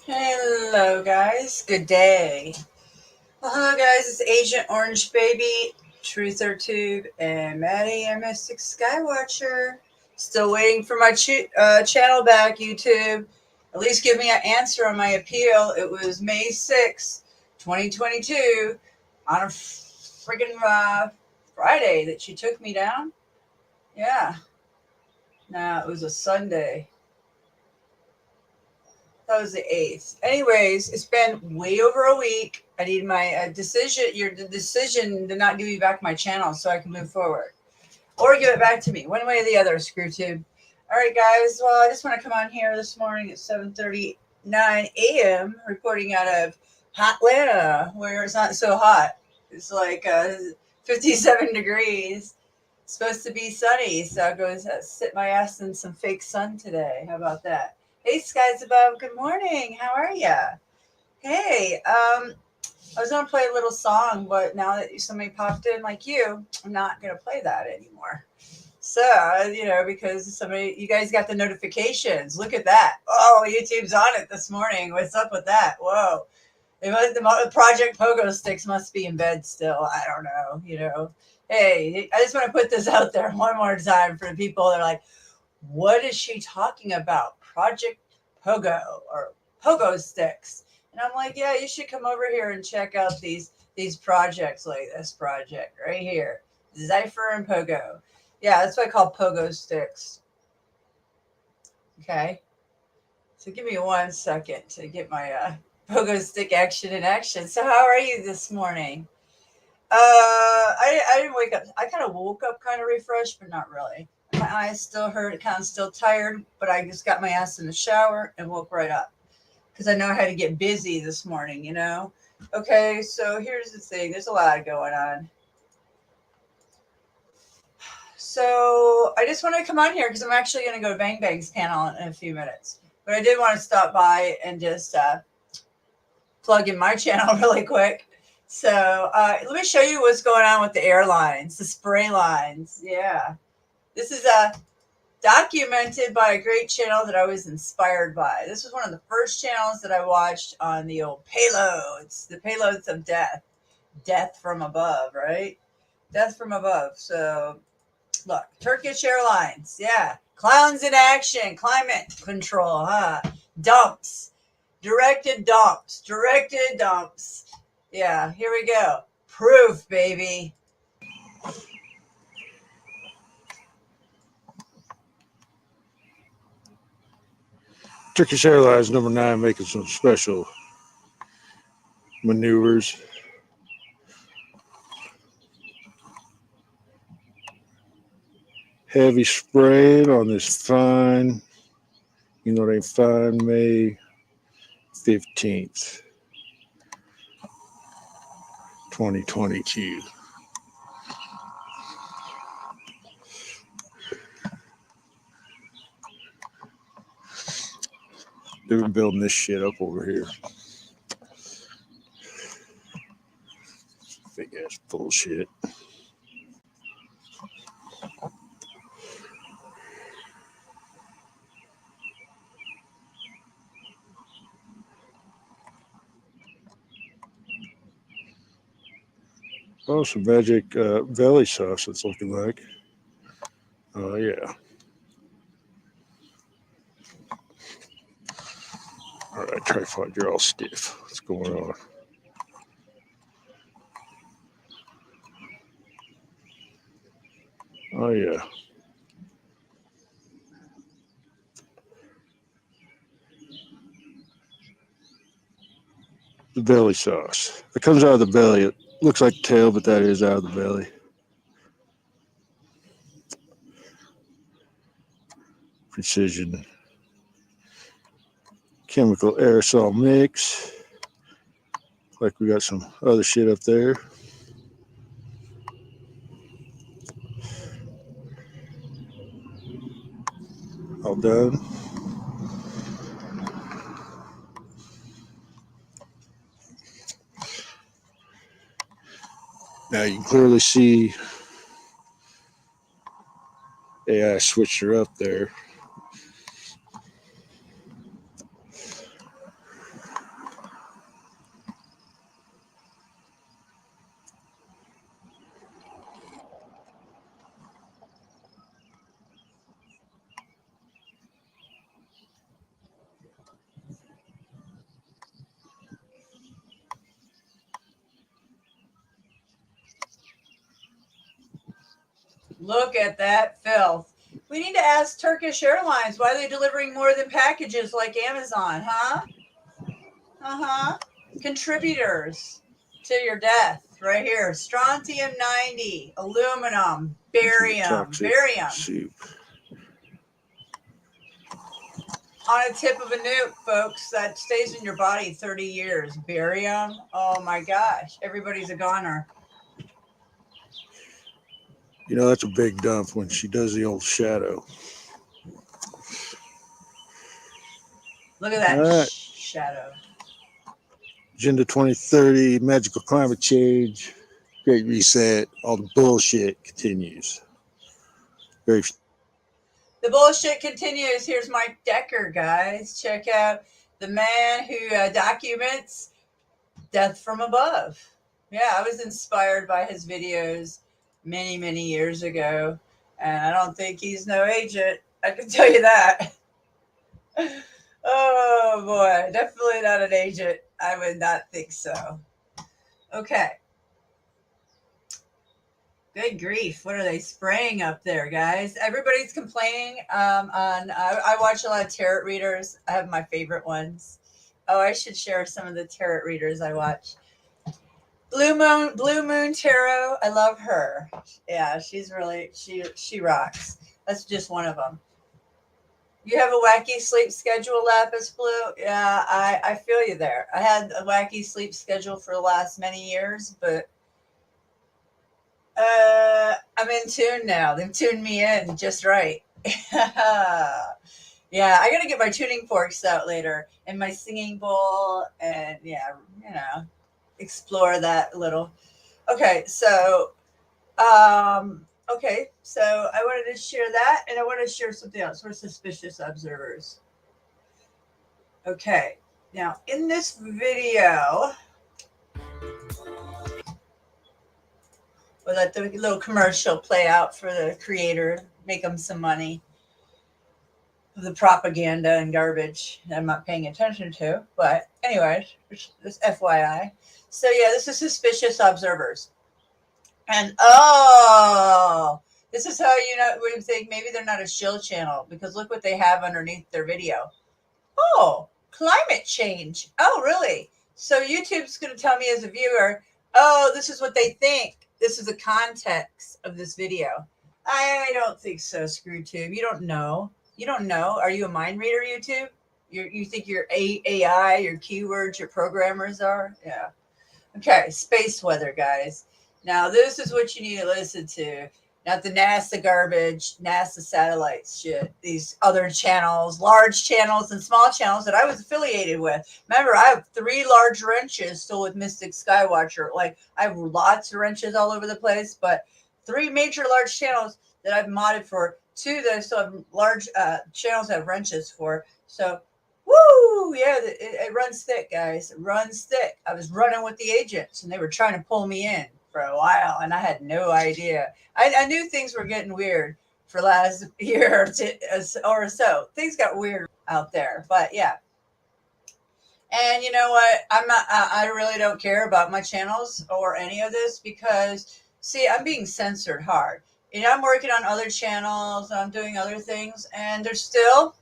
Hello, guys. Good day. Well, hello, guys. It's Agent Orange Baby, Truther Tube, and Maddie, I'm Mystic Skywatcher. Still waiting for my channel back, YouTube. At least give me an answer on my appeal. It was May 6th, 2022, on a friggin' Friday that she took me down. Yeah. No, it was a Sunday. That was the 8th. Anyways, it's been way over a week. I need my decision. Your decision to not give me back my channel so I can move forward, or give it back to me. One way or the other. Screw tube. All right, guys. Well, I just want to come on here this morning at 7:39 a.m. reporting out of Atlanta, where it's not so hot. It's like 57 degrees. It's supposed to be sunny, so I'll go sit my ass in some fake sun today. How about that? Hey, skies above. Good morning. How are ya? Hey, I was gonna play a little song, but now that somebody popped in like you, I'm not gonna play that anymore. So, because you guys got the notifications. Look at that. Oh, YouTube's on it this morning. What's up with that? Whoa. The Project Pogo Sticks must be in bed still. I don't know. Hey, I just want to put this out there one more time for the people that are like, what is she talking about? Project Pogo or Pogo Sticks? And I'm like, yeah, you should come over here and check out these projects like this project right here, Zypher and Pogo. Yeah, that's what I call Pogo Sticks. Okay, so give me 1 second to get my Pogo Stick action in action. So how are you this morning? I didn't wake up. I kind of woke up kind of refreshed, but not really. My eyes still hurt, kind of still tired, but I just got my ass in the shower and woke right up because I know I had to get busy this morning. Okay, so here's the thing. There's a lot going on. So I just want to come on here because I'm actually going to go to Bang Bang's panel in a few minutes. But I did want to stop by and just plug in my channel really quick. So let me show you what's going on with the airlines, the spray lines. Yeah. This is documented by a great channel that I was inspired by. This was one of the first channels that I watched on the old payloads, the payloads of death from above, right? Death from above. So look, Turkish Airlines, yeah, clowns in action, climate control, huh? Dumps, directed dumps. Yeah, here we go. Proof, baby. Turkish Airlines #9 making some special maneuvers. Heavy spraying on this fine, they fine May 15th, 2022. They've been building this shit up over here. Big ass bullshit. Oh, some magic belly sauce it's looking like. Oh, yeah. All right, tripod, you're all stiff. What's going on? Oh, yeah. The belly sauce. It comes out of the belly. It looks like tail, but that is out of the belly. Precision chemical aerosol mix. Like we got some other shit up there. All done. Now you can clearly see AI switched her up there. Look at that filth. We need to ask Turkish Airlines why they're delivering more than packages like Amazon, huh? Uh-huh. Contributors to your death right here. Strontium 90, aluminum, barium, Toxic barium. soup. On a tip of a nuke, folks, that stays in your body 30 years. Barium. Oh my gosh. Everybody's a goner. You know, that's a big dump when she does the old shadow. Look at that All right. shadow. Agenda 2030, magical climate change, great reset, all the bullshit continues. Very The bullshit continues. Here's Mike Decker, guys. Check out the man who documents death from above. Yeah, I was inspired by his videos many, many years ago. And I don't think he's no agent. I can tell you that. Oh boy, definitely not an agent. I would not think so. Okay. Good grief. What are they spraying up there, guys? Everybody's complaining. I watch a lot of tarot readers. I have my favorite ones. Oh, I should share some of the tarot readers I watch. Blue Moon Tarot. I love her. Yeah, she's really she rocks. That's just one of them. You have a wacky sleep schedule, Lapis Blue? Yeah, I feel you there. I had a wacky sleep schedule for the last many years, but I'm in tune now. They've tuned me in just right. Yeah, I gotta get my tuning forks out later and my singing bowl, and yeah, explore that a little. Okay, so I wanted to share that, and I want to share something else. We're suspicious observers. Okay, now in this video, we'll let the little commercial play out for the creator, make them some money. The propaganda and garbage that I'm not paying attention to. But anyways, this FYI. So yeah, this is suspicious observers. And this is how you know would think maybe they're not a shill channel, because look what they have underneath their video. Oh, climate change. Oh, really? So YouTube's going to tell me as a viewer, oh, this is what they think. This is the context of this video. I don't think so, ScrewTube. You don't know. You don't know. Are you a mind reader, YouTube? You think your AI, your keywords, your programmers are? Yeah. Okay, space weather, guys. Now, this is what you need to listen to. Not the NASA garbage, NASA satellites shit. These other channels, large channels and small channels that I was affiliated with. Remember, I have 3 large wrenches still with Mystic Skywatcher. Like, I have lots of wrenches all over the place, but 3 major large channels that I've modded for. 2 that I still have large channels I have wrenches for. So, woo! Yeah, it runs thick, guys. It runs thick. I was running with the agents, and they were trying to pull me in for a while, and I had no idea. I knew things were getting weird for last year or so. Things got weird out there, but yeah. And you know what? I'm not. I really don't care about my channels or any of this because, see, I'm being censored hard. I'm working on other channels and I'm doing other things, and I still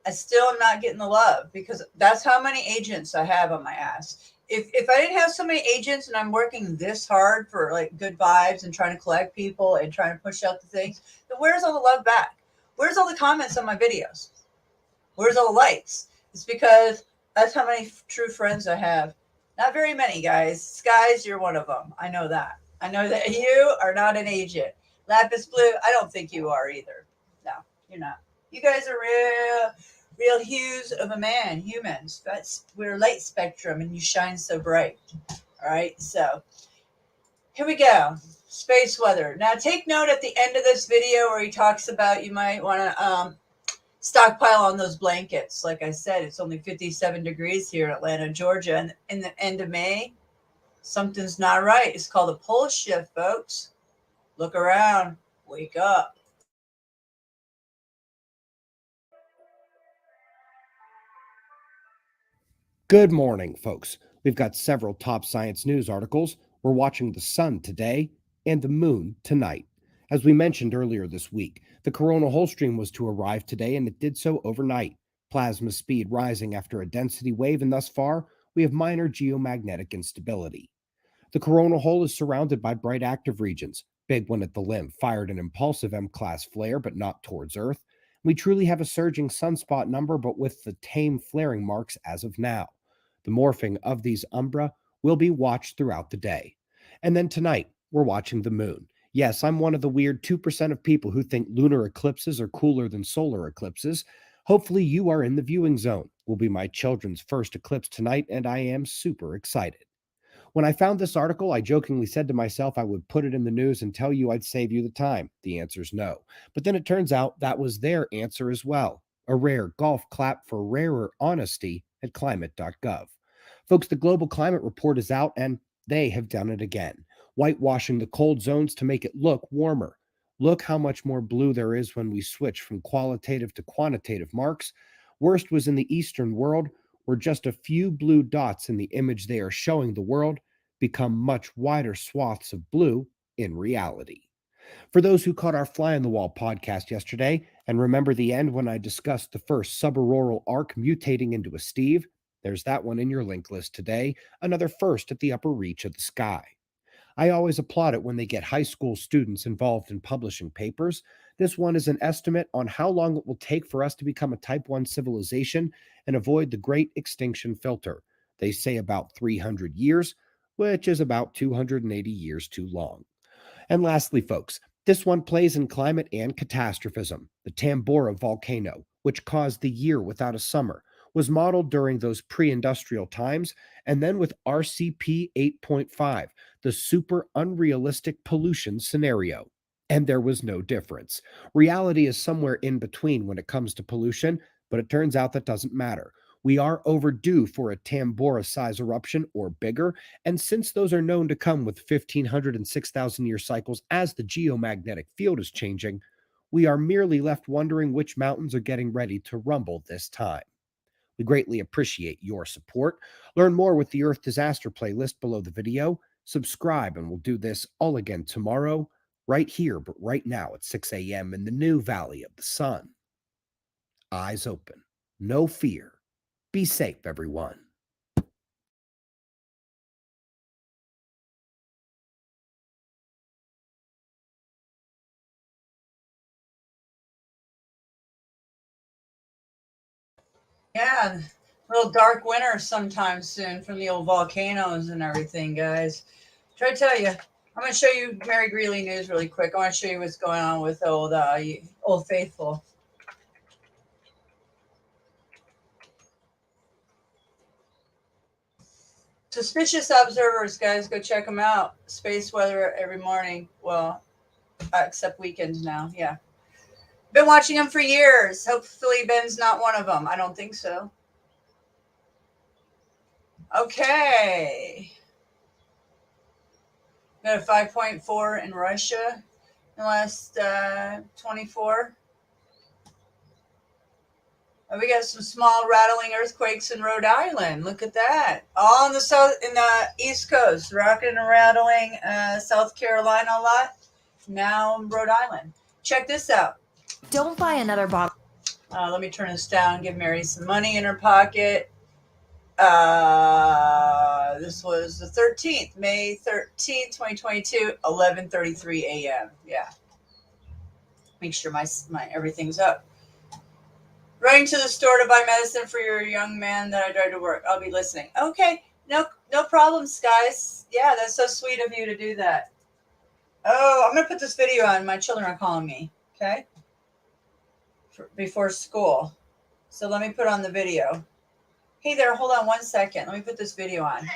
am not getting the love because that's how many agents I have on my ass. If I didn't have so many agents and I'm working this hard for like good vibes and trying to collect people and trying to push out the things, then where's all the love back? Where's all the comments on my videos? Where's all the likes? It's because that's how many true friends I have. Not very many, guys. Skies, you're one of them. I know that. I know that you are not an agent. Lapis Blue, I don't think you are either. No, you're not. You guys are real hues of a man, humans. We're light spectrum and you shine so bright. All right, so here we go. Space weather. Now take note at the end of this video where he talks about you might want to stockpile on those blankets. Like I said, it's only 57 degrees here in Atlanta, Georgia. And in the end of May, something's not right. It's called a pole shift, folks. Look around. Wake up. Good morning, folks. We've got several top science news articles. We're watching the sun today and the moon tonight. As we mentioned earlier this week, the coronal hole stream was to arrive today, and it did so overnight. Plasma speed rising after a density wave, and thus far, we have minor geomagnetic instability. The coronal hole is surrounded by bright active regions. Big one at the limb fired an impulsive M-class flare, but not towards Earth. We truly have a surging sunspot number, but with the tame flaring marks as of now. The morphing of these umbra will be watched throughout the day. And then tonight, we're watching the moon. Yes, I'm one of the weird 2% of people who think lunar eclipses are cooler than solar eclipses. Hopefully, you are in the viewing zone. Will be my children's first eclipse tonight, and I am super excited. When I found this article, I jokingly said to myself I would put it in the news and tell you I'd save you the time. The answer's no. But then it turns out that was their answer as well. A rare golf clap for rarer honesty at climate.gov. Folks, the Global Climate Report is out, and they have done it again, whitewashing the cold zones to make it look warmer. Look how much more blue there is when we switch from qualitative to quantitative marks. Worst was in the Eastern world, where just a few blue dots in the image they are showing the world become much wider swaths of blue in reality. For those who caught our Fly on the Wall podcast yesterday and remember the end when I discussed the first subaraural arc mutating into a Steve, there's that one in your link list today, another first at the upper reach of the sky. I always applaud it when they get high school students involved in publishing papers. This one is an estimate on how long it will take for us to become a Type 1 civilization and avoid the Great Extinction Filter. They say about 300 years, which is about 280 years too long. And lastly, folks, this one plays in climate and catastrophism. The Tambora volcano, which caused the year without a summer, was modeled during those pre-industrial times, and then with RCP 8.5, the super unrealistic pollution scenario. And there was no difference. Reality is somewhere in between when it comes to pollution, but it turns out that doesn't matter. We are overdue for a Tambora size eruption or bigger, and since those are known to come with 1,500 and 6,000 year cycles as the geomagnetic field is changing, we are merely left wondering which mountains are getting ready to rumble this time. We greatly appreciate your support. Learn more with the Earth Disaster playlist below the video. Subscribe, and we'll do this all again tomorrow, right here, but right now at 6 a.m. in the new Valley of the Sun. Eyes open, no fear. Be safe, everyone. Yeah, a little dark winter sometime soon from the old volcanoes and everything, guys. Try to tell you, I'm going to show you Mary Greeley news really quick. I want to show you what's going on with Old Faithful. Suspicious observers, guys, go check them out. Space weather every morning. Well, except weekends now. Yeah. Been watching them for years. Hopefully Ben's not one of them. I don't think so. Okay. Got a 5.4 in Russia in the last 24. We got some small rattling earthquakes in Rhode Island. Look at that. All in the East Coast, rocking and rattling. South Carolina a lot. Now Rhode Island. Check this out. Don't buy another bottle. Let me turn this down. Give Mary some money in her pocket. This was the 13th, May 13th, 2022, 11:33 a.m. Yeah. Make sure my everything's up. Running to the store to buy medicine for your young man that I drive to work. I'll be listening. Okay. No problems, guys. Yeah, that's so sweet of you to do that. Oh, I'm going to put this video on. My children are calling me. Okay. Before school. So let me put on the video. Hey there, hold on 1 second. Let me put this video on.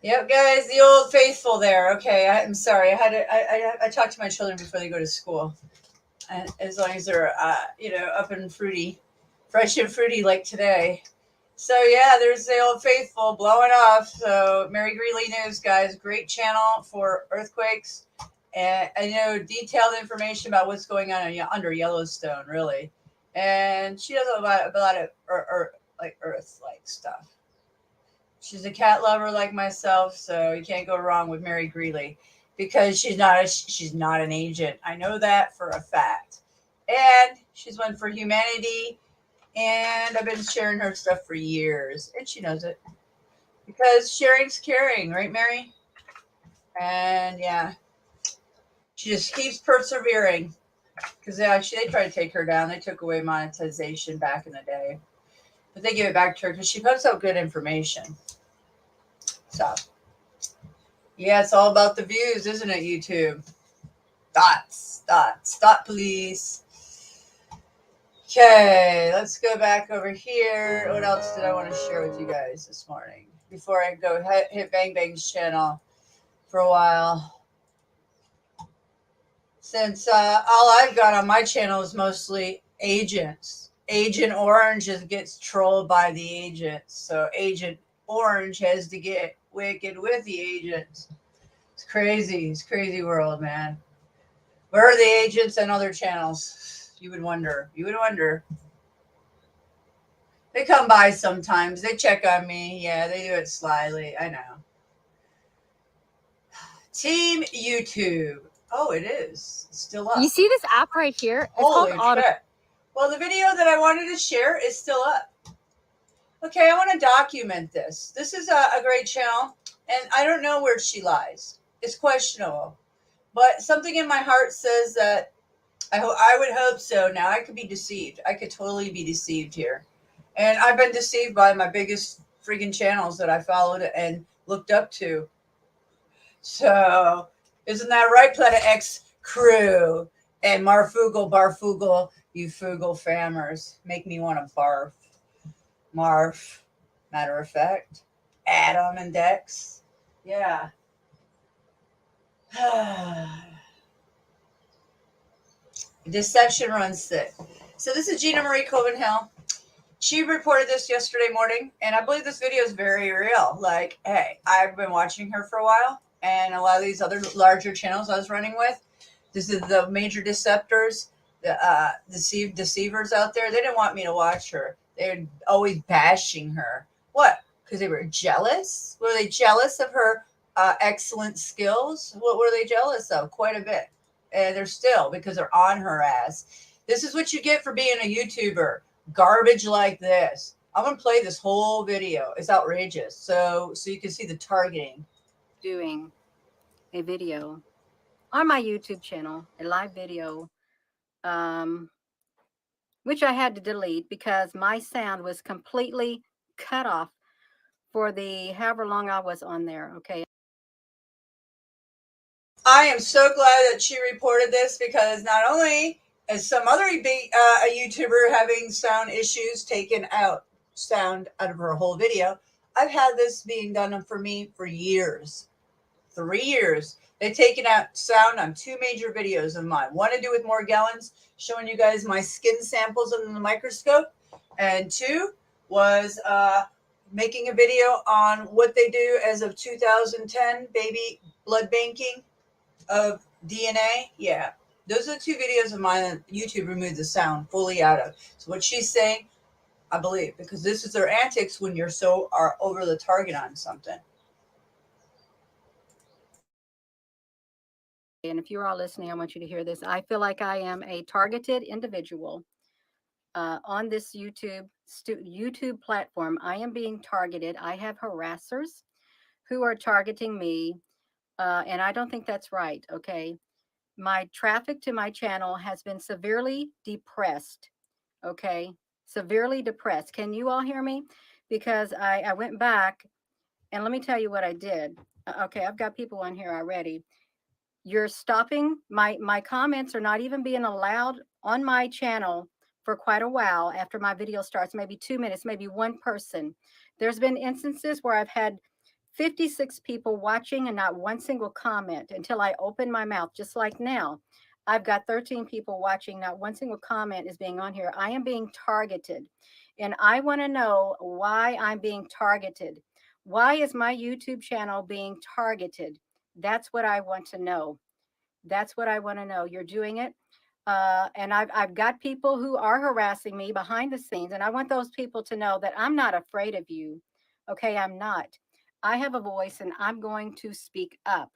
Yep, guys, the old faithful there. Okay, I'm sorry. I talk to my children before they go to school, and as long as they're up and fruity, fresh and fruity like today. So yeah, there's the old faithful blowing off. So Mary Greeley News, guys, great channel for earthquakes, and I know detailed information about what's going on under Yellowstone, really. And she does a lot of like earth like stuff. She's a cat lover like myself, so you can't go wrong with Mary Greeley because she's not an agent. I know that for a fact, and she's one for humanity. And I've been sharing her stuff for years, and she knows it because sharing's caring, right, Mary? And yeah, she just keeps persevering because they tried to take her down. They took away monetization back in the day, but they give it back to her because she puts out good information. So, yeah, it's all about the views, isn't it, YouTube? Dots, dot police. Okay, let's go back over here. What else did I want to share with you guys this morning before I go hit Bang Bang's channel for a while? Since all I've got on my channel is mostly agents. Agent Orange gets trolled by the agents, so Agent Orange has to get wicked with the agents. It's crazy. It's crazy world, man. Where are the agents and other channels? You would wonder. You would wonder. They come by sometimes. They check on me. Yeah, they do it slyly. I know. Team YouTube. Oh, it is. It's still up. You see this app right here? It's Holy called Auto. shit. Well, the video that I wanted to share is still up. Okay, I want to document this. This is a great channel, and I don't know where she lies. It's questionable. But something in my heart says that I would hope so. Now, I could be deceived. I could totally be deceived here. And I've been deceived by my biggest freaking channels that I followed and looked up to. So, isn't that right, Planet X crew? And Barfugal, you Fugal famers. Make me want to barf. Marf, matter of fact. Adam and Dex. Yeah. Deception runs thick. So this is Gina Marie Covenhill. She reported this yesterday morning, and I believe this video is very real. Like, hey, I've been watching her for a while, and a lot of these other larger channels I was running with, this is the major deceptors, the deceivers out there. They didn't want me to watch her. They're always bashing her. What? Because they were jealous? Were they jealous of her excellent skills? What were they jealous of? Quite a bit. And they're still, because they're on her ass. This is what you get for being a YouTuber. Garbage like this. I'm going to play this whole video. It's outrageous. So you can see the targeting. Doing a video on my YouTube channel, a live video, which I had to delete because my sound was completely cut off for the however long I was on there. Okay. I am so glad that she reported this because not only is some other a YouTuber having sound issues taken out sound out of her whole video, I've had this being done for me for years. 3 years. They've taken out sound on 2 major videos of mine. One to do with Morgellons, showing you guys my skin samples under the microscope. And 2 was making a video on what they do as of 2010, baby blood banking of DNA. Yeah. Those are the 2 videos of mine that YouTube removed the sound fully out of. So what she's saying, I believe, because this is their antics when you're so over the target on something. And if you're all listening, I want you to hear this. I feel like I am a targeted individual on this YouTube platform. I am being targeted. I have harassers who are targeting me, and I don't think that's right. Okay, my traffic to my channel has been severely depressed. Okay, severely depressed. Can you all hear me? Because I went back and let me tell you what I did. Okay, I've got people on here already. You're stopping my comments are not even being allowed on my channel for quite a while after my video starts, maybe 2 minutes, maybe one person. There's been instances where I've had 56 people watching and not one single comment until I open my mouth, just like now. I've got 13 people watching, not one single comment is being on here. I am being targeted, and I want to know why I'm being targeted. Why is my YouTube channel being targeted? That's what I want to know. That's what I want to know. You're doing it. And I've got people who are harassing me behind the scenes, and I want those people to know that I'm not afraid of you. Okay, I'm not. I have a voice, and I'm going to speak up.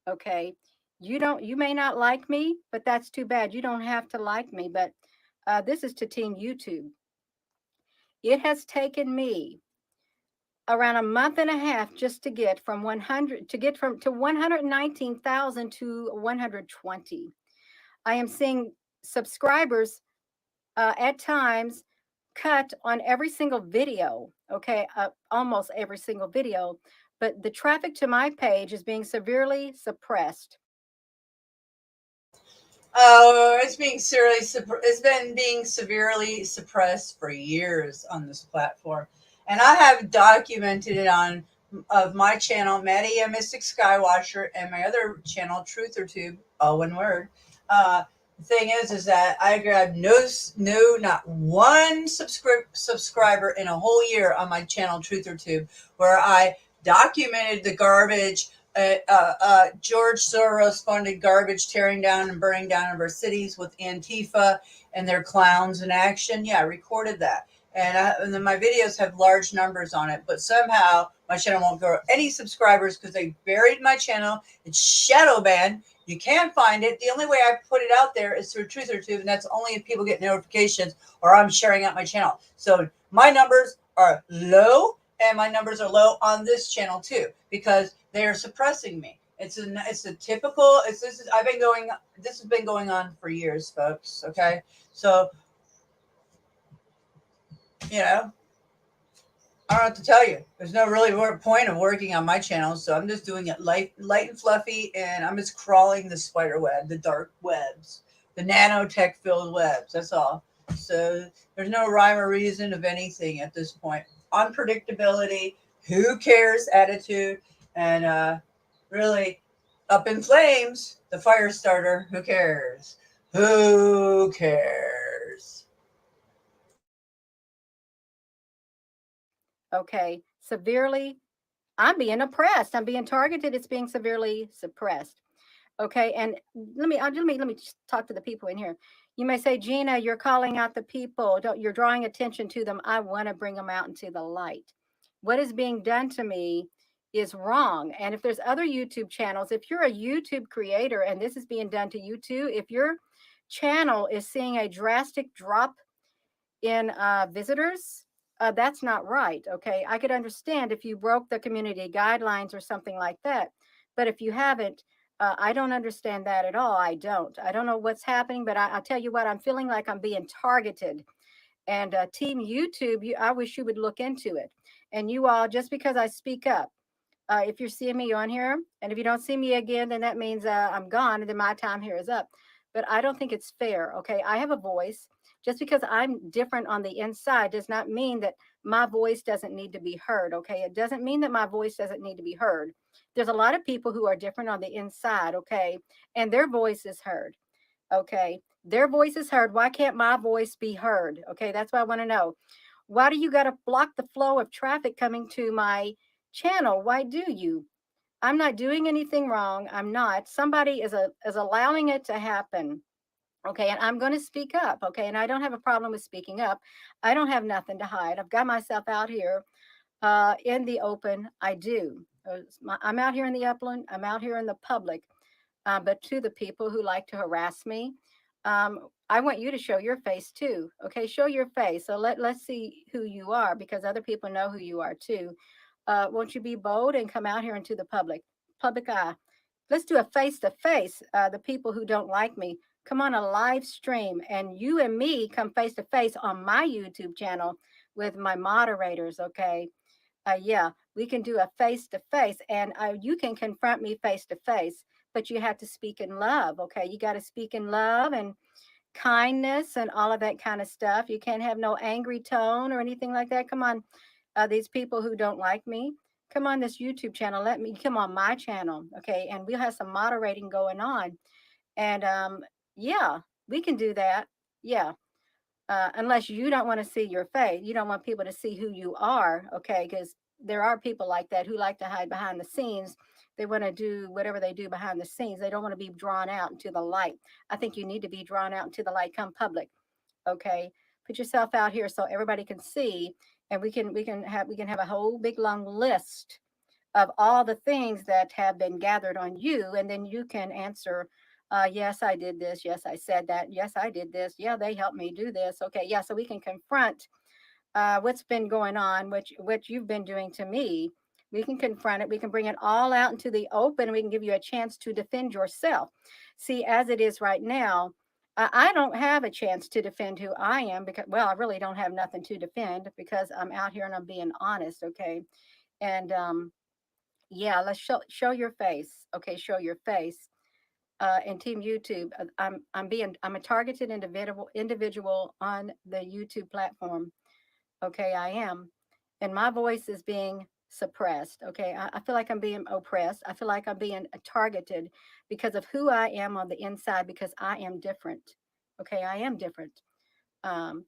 Okay, you may not like me, but that's too bad. You don't have to like me. But this is to Team YouTube. It has taken me around a month and a half just to get from 100 to get from to 119,000 to 120. I am seeing subscribers at times cut on every single video, okay, almost every single video, but the traffic to my page is being severely suppressed. Oh, it's been being severely suppressed for years on this platform, and I have documented it on of my channel, Maddie a Mystic Skywatcher, and my other channel, TruthorTube, all one word. The thing is that I grabbed not one subscriber in a whole year on my channel, TruthorTube, where I documented the garbage. George Soros funded garbage tearing down and burning down of our cities with Antifa and their clowns in action. Yeah, I recorded that. And then my videos have large numbers on it, but somehow my channel won't grow any subscribers because they buried my channel. It's shadow banned. You can't find it. The only way I put it out there is through TruthorTube, and that's only if people get notifications or I'm sharing out my channel. So my numbers are low, and my numbers are low on this channel too because they're suppressing me. It's a typical. This has been going on for years, folks. Okay, so you know, I don't have to tell you. There's no really point of working on my channel, so I'm just doing it light and fluffy, and I'm just crawling the spider web, the dark webs, the nanotech filled webs. That's all. So there's no rhyme or reason of anything at this point. Unpredictability, who cares attitude, and really up in flames, the fire starter. Who cares? Who cares? Okay, severely, I'm being oppressed. I'm being targeted. It's being severely suppressed. Okay, and let me just talk to the people in here. You may say, Gina, you're calling out the people. You're drawing attention to them. I want to bring them out into the light. What is being done to me is wrong. And if there's other YouTube channels, if you're a YouTube creator and this is being done to you too, if your channel is seeing a drastic drop in visitors, that's not right. Okay, I could understand if you broke the community guidelines or something like that, but if you haven't, I don't understand that at all. I don't know what's happening, but I'll tell you what, I'm feeling like I'm being targeted. And Team YouTube, I wish you would look into it. And you all, just because I speak up, if you're seeing me on here, and if you don't see me again, then that means I'm gone and then my time here is up. But I don't think it's fair. Okay, I have a voice. Just because I'm different on the inside does not mean that my voice doesn't need to be heard. Okay, it doesn't mean that my voice doesn't need to be heard. There's a lot of people who are different on the inside. Okay, and their voice is heard. Okay, their voice is heard. Why can't my voice be heard? Okay, that's what I want to know. Why do you got to block the flow of traffic coming to my channel? Why do you? I'm not doing anything wrong. I'm not. Somebody is allowing it to happen. Okay, and I'm going to speak up. Okay, and I don't have a problem with speaking up. I don't have nothing to hide. I've got myself out here in the open. I do. I'm out here in the upland. I'm out here in the public. But to the people who like to harass me, I want you to show your face too. Okay, show your face. So let's see who you are because other people know who you are too. Won't you be bold and come out here into the public eye? Let's do a face to face. The people who don't like me, come on a live stream, and you and me come face to face on my YouTube channel with my moderators. Okay, yeah, we can do a face to face, and you can confront me face to face, but you have to speak in love. Okay, you got to speak in love and kindness and all of that kind of stuff. You can't have no angry tone or anything like that. Come on, these people who don't like me, come on this YouTube channel. Let me come on my channel. Okay. And we'll have some moderating going on. And yeah, we can do that. Yeah. Unless you don't want to see your face, you don't want people to see who you are. Okay. Because there are people like that who like to hide behind the scenes. They want to do whatever they do behind the scenes. They don't want to be drawn out into the light. I think you need to be drawn out into the light, come public. Okay. Put yourself out here so everybody can see, and we can have a whole big long list of all the things that have been gathered on you, and then you can answer, yes, I did this, yes, I said that, yes, I did this, yeah, they helped me do this. Okay, yeah, so we can confront what's been going on, what you've been doing to me. We can confront it. We can bring it all out into the open. We can give you a chance to defend yourself. See, as it is right now, I don't have a chance to defend who I am because, well, I really don't have nothing to defend because I'm out here and I'm being honest. Okay. And yeah, let's show your face. Okay, show your face. And Team YouTube, I'm a targeted individual on the YouTube platform. Okay, I am, and my voice is being suppressed. Okay, I feel like I'm being oppressed. I feel like I'm being targeted because of who I am on the inside. Because I am different. Okay, I am different. Um,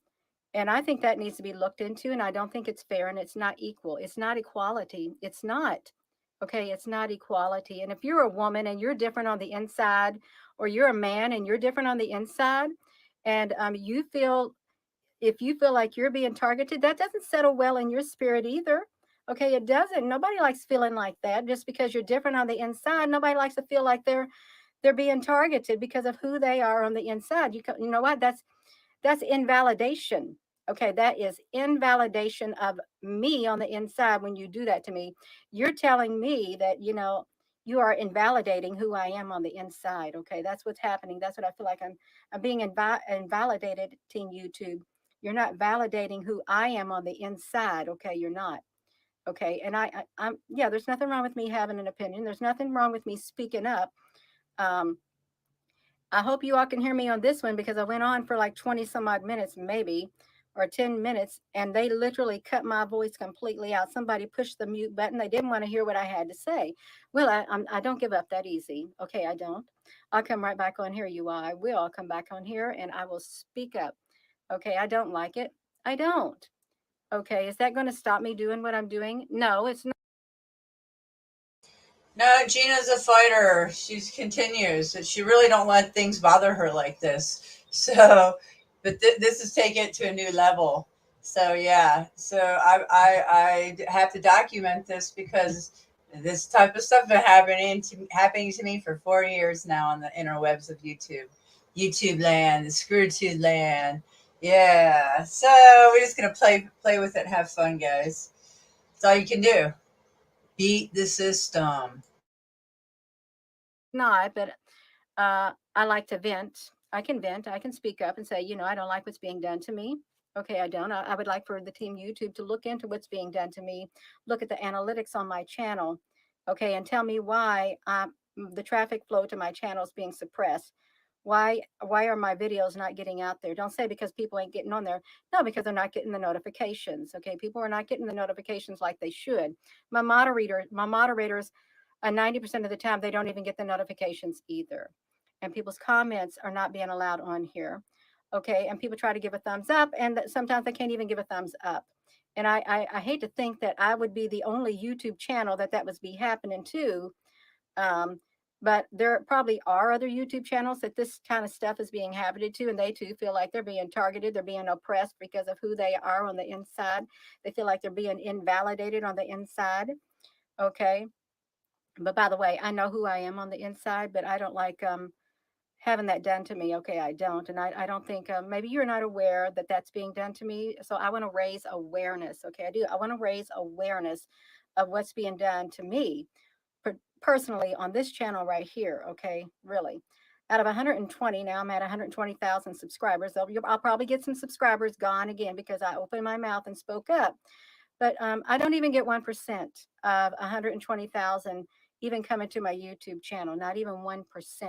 and I think that needs to be looked into. And I don't think it's fair and it's not equal. It's not equality. It's not. Okay. It's not equality. And if you're a woman and you're different on the inside, or you're a man and you're different on the inside, and if you feel like you're being targeted, that doesn't settle well in your spirit either. Okay. It doesn't. Nobody likes feeling like that. Just because you're different on the inside, nobody likes to feel like they're being targeted because of who they are on the inside. You know what? That's invalidation. Okay, that is invalidation of me on the inside. When you do that to me, you're telling me that, you are invalidating who I am on the inside. Okay, that's what's happening. That's what I feel like I'm being invalidated, Team YouTube. You're not validating who I am on the inside. Okay, you're not. Okay, and I'm yeah, there's nothing wrong with me having an opinion. There's nothing wrong with me speaking up. Um, I hope you all can hear me on this one because I went on for like 20 some odd minutes, maybe, or 10 minutes, and they literally cut my voice completely out. Somebody pushed the mute button. They didn't want to hear what I had to say. Well, I don't give up that easy. Okay, I don't. I'll come right back on here, you all. I will. I'll come back on here and I will speak up. Okay, I don't like it. I don't. Okay, is that going to stop me doing what I'm doing? No, it's not. No, Gina's a fighter. She continues. She really don't let things bother her like this. So, but this is taking it to a new level. So yeah. So I have to document this because this type of stuff been happening to me for 4 years now on the interwebs of YouTube land, the screwtube land. Yeah. So we're just gonna play with it, have fun, guys. That's all you can do. Beat the system. Not, but I like to vent. I can vent. I can speak up and say, I don't like what's being done to me. Okay, I don't. I would like for the team YouTube to look into what's being done to me, look at the analytics on my channel, okay, and tell me why the traffic flow to my channel is being suppressed. Why are my videos not getting out there? Don't say because people ain't getting on there. No, because they're not getting the notifications. Okay, people are not getting the notifications like they should. My moderators 90% of the time, they don't even get the notifications either. And people's comments are not being allowed on here. Okay. And people try to give a thumbs up, and sometimes they can't even give a thumbs up. And I hate to think that I would be the only YouTube channel that was be happening to. But there probably are other YouTube channels that this kind of stuff is being happened to, and they too feel like they're being targeted, they're being oppressed because of who they are on the inside. They feel like they're being invalidated on the inside. Okay. But by the way, I know who I am on the inside, but I don't like having that done to me. Okay, I don't. And I don't think maybe you're not aware that that's being done to me. So I want to raise awareness. Okay, I do. I want to raise awareness of what's being done to me personally on this channel right here. Okay, really. Out of 120, now I'm at 120,000 subscribers. I'll probably get some subscribers gone again because I opened my mouth and spoke up. But I don't even get 1% of 120,000 even coming to my YouTube channel, not even 1%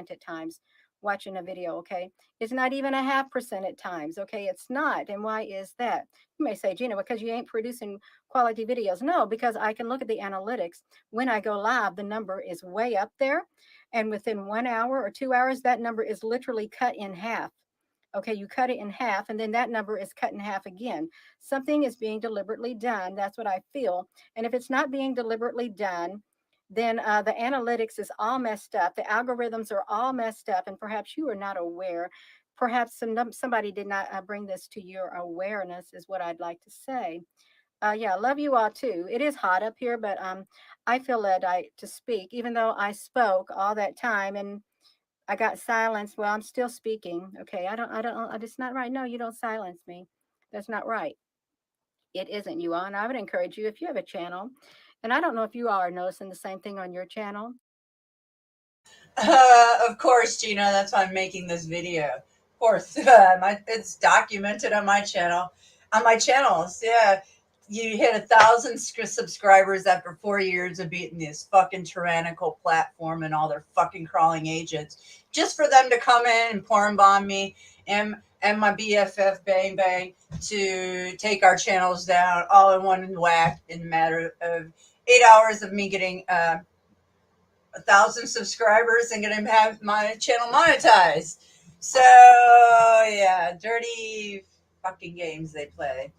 at times watching a video, okay? It's not even a 0.5% at times, okay? It's not. And why is that? You may say, Gina, because you ain't producing quality videos. No, because I can look at the analytics. When I go live, the number is way up there. And within 1 hour or 2 hours, that number is literally cut in half. Okay, you cut it in half, and then that number is cut in half again. Something is being deliberately done. That's what I feel. And if it's not being deliberately done, then the analytics is all messed up. The algorithms are all messed up, and perhaps you are not aware. Perhaps somebody did not bring this to your awareness, is what I'd like to say. Yeah, love you all too. It is hot up here, but I feel led to speak, even though I spoke all that time and I got silenced. Well, I'm still speaking. Okay, it's not right. No, you don't silence me. That's not right. It isn't, you all. And I would encourage you, if you have a channel, and I don't know if you all are noticing the same thing on your channel. Of course, Gina, that's why I'm making this video. Of course, it's documented on my channel. On my channels, yeah. You hit 1,000 subscribers after 4 years of beating this fucking tyrannical platform and all their fucking crawling agents, just for them to come in and porn bomb me and my BFF Bang Bang to take our channels down all in one whack in a matter of 8 hours of me getting 1,000 subscribers and gonna have my channel monetized. So yeah, dirty fucking games they play.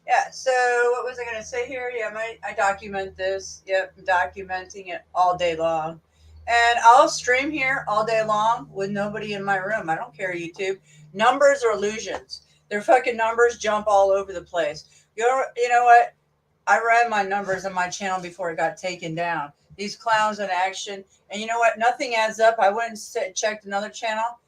Yeah, so what was I gonna say here? Yeah, I document this. Yep, I'm documenting it all day long. And I'll stream here all day long with nobody in my room. I don't care, YouTube. Numbers are illusions. Their fucking numbers jump all over the place. You know what? I ran my numbers on my channel before it got taken down. These clowns in action. And you know what? Nothing adds up. I went and checked another channel.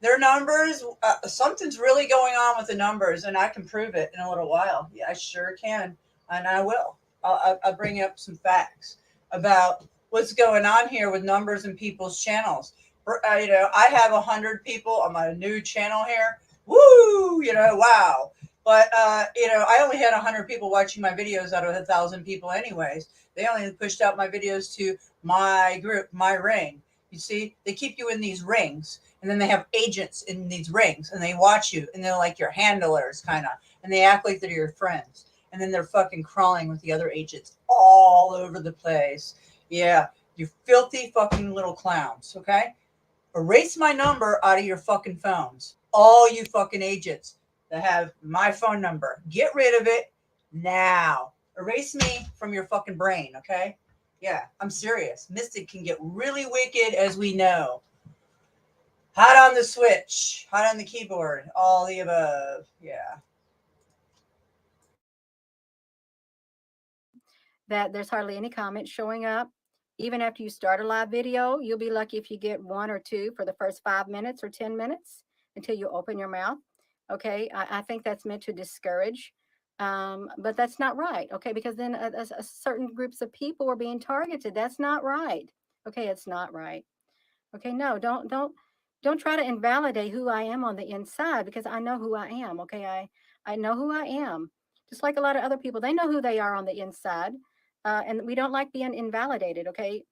Their numbers, something's really going on with the numbers, and I can prove it in a little while. Yeah, I sure can. And I will. I'll bring up some facts about what's going on here with numbers in people's channels. I have 100 people on my new channel here. Woo! Wow. But, I only had 100 people watching my videos out of 1,000 people anyways. They only pushed out my videos to my group, my ring. You see, they keep you in these rings, and then they have agents in these rings, and they watch you, and they're like your handlers, kind of, and they act like they're your friends. And then they're fucking crawling with the other agents all over the place. Yeah, you filthy fucking little clowns, okay? Erase my number out of your fucking phones. All you fucking agents that have my phone number, get rid of it now. Erase me from your fucking brain, okay? Yeah, I'm serious. Mystic can get really wicked, as we know. Hot on the switch, hot on the keyboard, all the above. Yeah. That there's hardly any comments showing up. Even after you start a live video, you'll be lucky if you get 1 or 2 for the first 5 minutes or 10 minutes until you open your mouth. Okay, I think that's meant to discourage, but that's not right. Okay, because then a certain groups of people are being targeted. That's not right. Okay, it's not right. Okay, no, don't try to invalidate who I am on the inside, because I know who I am. Okay, I know who I am. Just like a lot of other people, they know who they are on the inside, and we don't like being invalidated. Okay,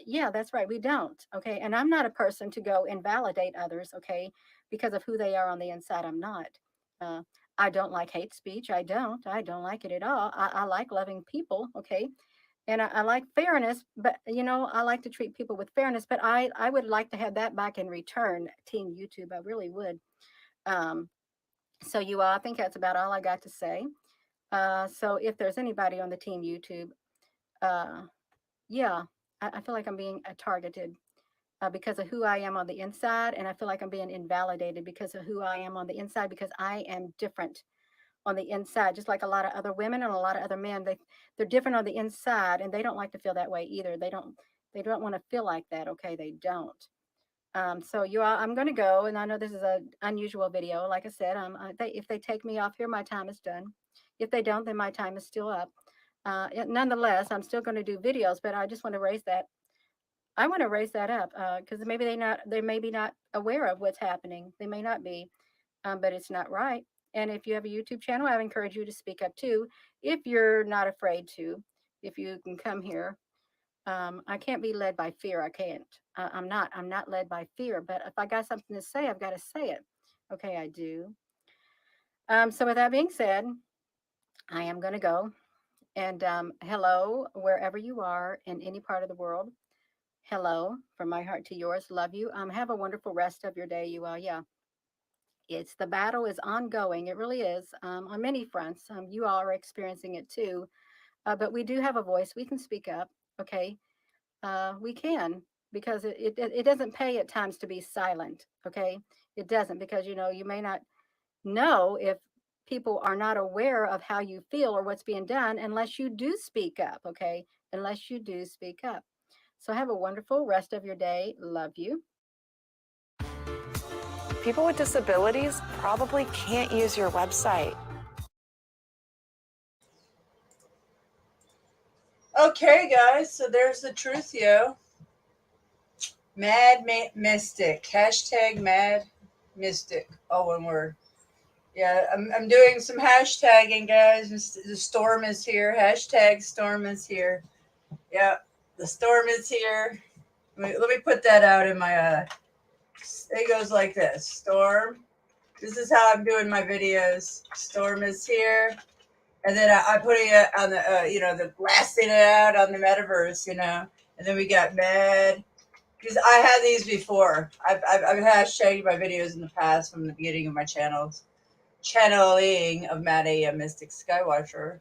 yeah, that's right, we don't. Okay, and I'm not a person to go invalidate others. Okay, because of who they are on the inside, I'm not. Uh, I don't like hate speech. I don't like it at all. I like loving people. Okay, and I like fairness, but I like to treat people with fairness, but I would like to have that back in return, Team YouTube. I really would. Um, so you all, I think that's about all I got to say. So if there's anybody on the Team YouTube, yeah, I feel like I'm being targeted because of who I am on the inside, and I feel like I'm being invalidated because of who I am on the inside, because I am different on the inside, just like a lot of other women and a lot of other men. They're different on the inside, and they don't like to feel that way either. They don't want to feel like that. Okay, they don't. So you all, I'm going to go, and I know this is an unusual video. Like I said, if they take me off here, my time is done. If they don't, then my time is still up. Nonetheless, I'm still going to do videos, but I just want to raise that. I want to raise that up because maybe they may be not aware of what's happening. They may not be, but it's not right. And if you have a YouTube channel, I encourage you to speak up too, if you're not afraid to. If you can come here, I can't be led by fear. I can't. I'm not. I'm not led by fear. But if I got something to say, I've got to say it. Okay, I do. So with that being said, I am going to go. And hello, wherever you are in any part of the world. Hello, from my heart to yours. Love you. Have a wonderful rest of your day, you all. Yeah, it's the battle is ongoing. It really is on many fronts. You all are experiencing it too. But we do have a voice. We can speak up. Okay, we can because it doesn't pay at times to be silent. Okay, it doesn't because you may not know if people are not aware of how you feel or what's being done unless you do speak up. Okay, unless you do speak up. So have a wonderful rest of your day. Love you. People with disabilities probably can't use your website. Okay, guys, so there's the truth, yo. Mad Mystic. Hashtag Mad Mystic. All one word. Yeah, I'm doing some hashtagging, guys. The storm is here. Hashtag storm is here. Yeah, the storm is here. Let me put that out in my it goes like this. Storm. This is how I'm doing my videos. Storm is here. And then I put it on the, the blasting it out on the metaverse, And then we got mad. Because I had these before. I've hashtagged my videos in the past from the beginning of my channels. Channeling of Mad AM Mystic Skywatcher.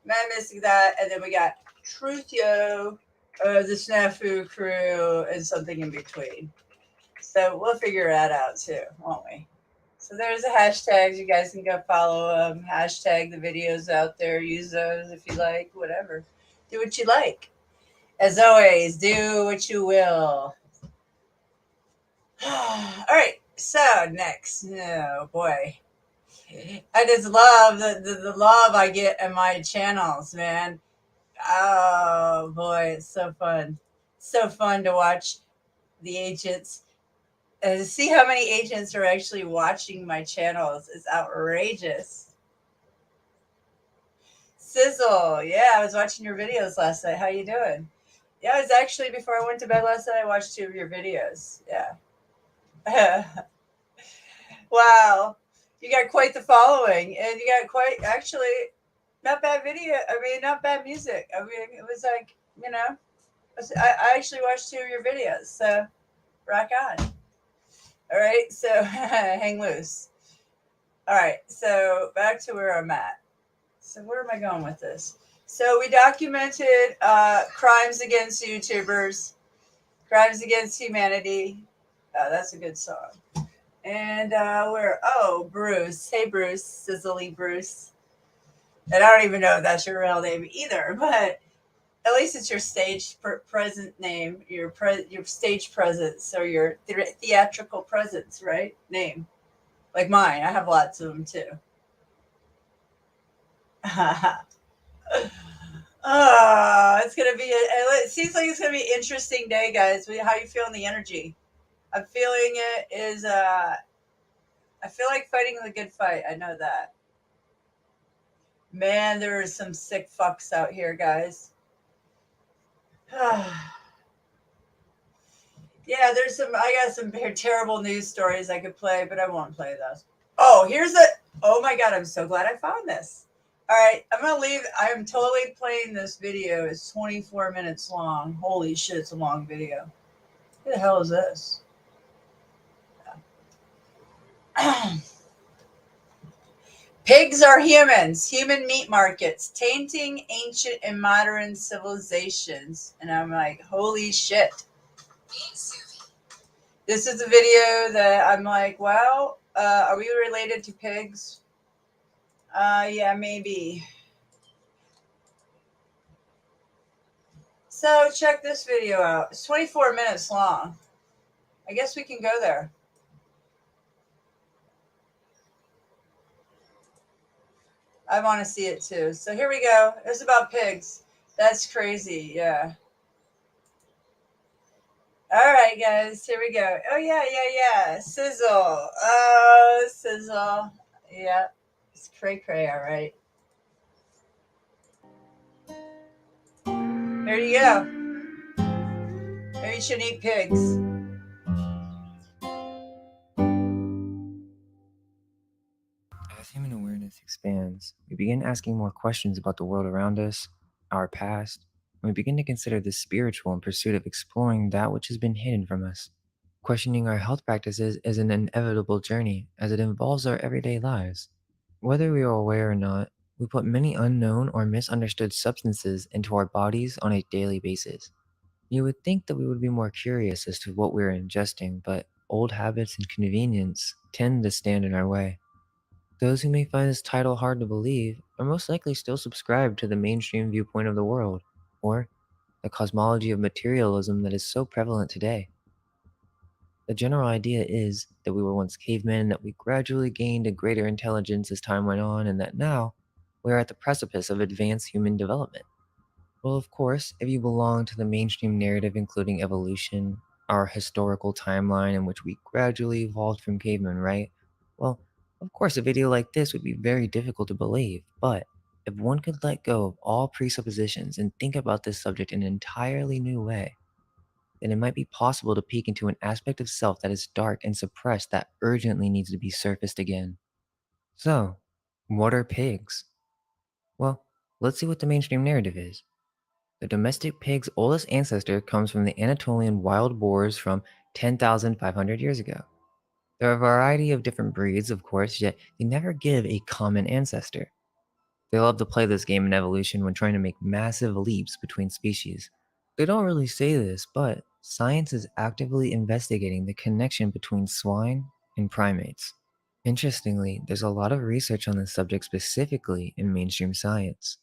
Mad Mystic that. And then we got Truth Yo, the Snafu Crew, and something in between. So we'll figure that out too, won't we? So there's the hashtags. You guys can go follow them. Hashtag the videos out there. Use those if you like. Whatever. Do what you like. As always, do what you will. All right. So next. Oh boy. I just love the love I get in my channels, man. Oh boy, it's so fun. So fun to watch the agents. See how many agents are actually watching my channels is outrageous. Sizzle, yeah, I was watching your videos last night. How you doing? Yeah, it was actually before I went to bed last night. I watched 2 of your videos. Yeah. Wow, you got quite the following, and you got quite actually not bad video. I mean, not bad music. I mean, it was like I actually watched 2 of your videos. So rock on. All right, so hang loose. All right, so back to where I'm at. So where am I going with this? So we documented crimes against YouTubers, crimes against humanity. That's a good song. And Bruce. Hey, Bruce. Sizzly Bruce. And I don't even know if that's your real name either, but at least it's your stage present name, your stage presence, or your theatrical presence, right? Name. Like mine. I have lots of them too. It's gonna be. It seems like it's gonna be an interesting day, guys. How you feeling the energy? I'm feeling it is. I feel like fighting the good fight. I know that. Man, there are some sick fucks out here, guys. Yeah, there's some. I got some terrible news stories I could play, but I won't play those. Oh, oh my god! I'm so glad I found this. All right, I'm gonna leave. I'm totally playing this video. It's 24 minutes long. Holy shit, it's a long video. Who the hell is this? Pigs are humans. Human meat markets tainting ancient and modern civilizations. And I'm like, holy shit. This is a video that I'm like, wow, are we related to pigs? Yeah, maybe. So check this video out. It's 24 minutes long. I guess we can go there. I want to see it too. So here we go. It's about pigs. That's crazy. Yeah. All right, guys. Here we go. Oh, yeah. Sizzle. Oh, sizzle. Yeah. It's cray-cray, all right. Here you go. Maybe you shouldn't eat pigs. As human awareness expands, we begin asking more questions about the world around us, our past, and we begin to consider the spiritual in pursuit of exploring that which has been hidden from us. Questioning our health practices is an inevitable journey as it involves our everyday lives. Whether we are aware or not, we put many unknown or misunderstood substances into our bodies on a daily basis. You would think that we would be more curious as to what we are ingesting, but old habits and convenience tend to stand in our way. Those who may find this title hard to believe are most likely still subscribed to the mainstream viewpoint of the world, or the cosmology of materialism that is so prevalent today. The general idea is that we were once cavemen, that we gradually gained a greater intelligence as time went on, and that now we are at the precipice of advanced human development. Well, of course, if you belong to the mainstream narrative, including evolution, our historical timeline in which we gradually evolved from cavemen, right? Well, of course, a video like this would be very difficult to believe, but if one could let go of all presuppositions and think about this subject in an entirely new way, then it might be possible to peek into an aspect of self that is dark and suppressed that urgently needs to be surfaced again. So, what are pigs? Well, let's see what the mainstream narrative is. The domestic pig's oldest ancestor comes from the Anatolian wild boars from 10,500 years ago. There are a variety of different breeds, of course, yet they never give a common ancestor. They love to play this game in evolution when trying to make massive leaps between species. They don't really say this, but science is actively investigating the connection between swine and primates. Interestingly, there's a lot of research on this subject specifically in mainstream science.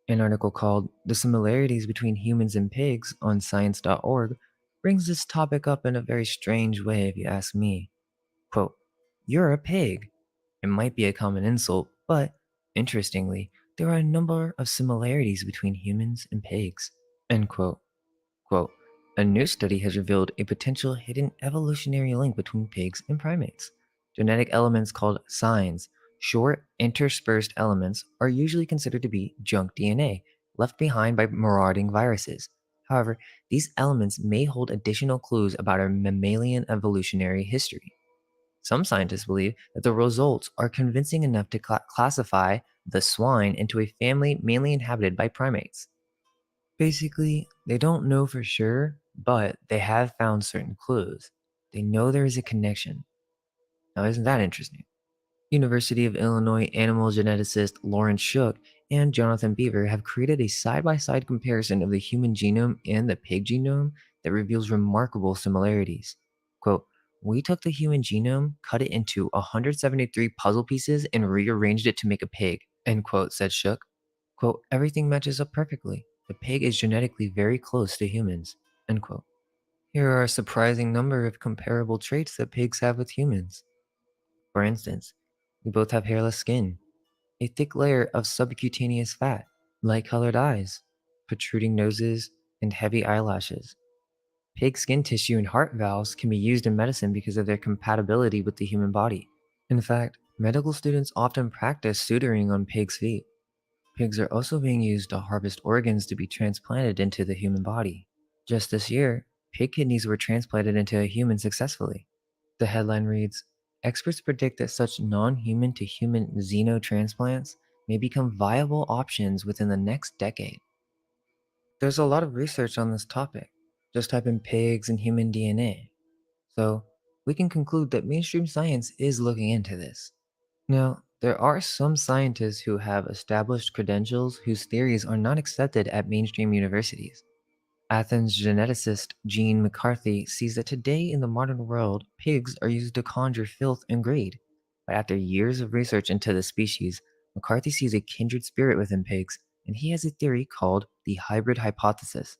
An article called The Similarities Between Humans and Pigs on science.org brings this topic up in a very strange way, if you ask me. Quote, "You're a pig." It might be a common insult, but interestingly, there are a number of similarities between humans and pigs. End quote. Quote, "A new study has revealed a potential hidden evolutionary link between pigs and primates. Genetic elements called signs, short interspersed elements, are usually considered to be junk DNA left behind by marauding viruses. However, these elements may hold additional clues about our mammalian evolutionary history. Some scientists believe that the results are convincing enough to classify the swine into a family mainly inhabited by primates. Basically, they don't know for sure, but they have found certain clues. They know there is a connection. Now, isn't that interesting? University of Illinois animal geneticist Lawrence Shook and Jonathan Beaver have created a side-by-side comparison of the human genome and the pig genome that reveals remarkable similarities. Quote, "We took the human genome, cut it into 173 puzzle pieces, and rearranged it to make a pig," end quote, said Shook. Quote, "Everything matches up perfectly. The pig is genetically very close to humans," end quote. Here are a surprising number of comparable traits that pigs have with humans. For instance, we both have hairless skin, a thick layer of subcutaneous fat, light-colored eyes, protruding noses, and heavy eyelashes. Pig skin tissue and heart valves can be used in medicine because of their compatibility with the human body. In fact, medical students often practice suturing on pigs' feet. Pigs are also being used to harvest organs to be transplanted into the human body. Just this year, pig kidneys were transplanted into a human successfully. The headline reads, "Experts predict that such non-human to human xenotransplants may become viable options within the next decade." There's a lot of research on this topic. Just type in pigs and human DNA. So we can conclude that mainstream science is looking into this. Now, there are some scientists who have established credentials whose theories are not accepted at mainstream universities. Athens geneticist Gene McCarthy sees that today in the modern world, pigs are used to conjure filth and greed. But after years of research into the species, McCarthy sees a kindred spirit within pigs, and he has a theory called the hybrid hypothesis.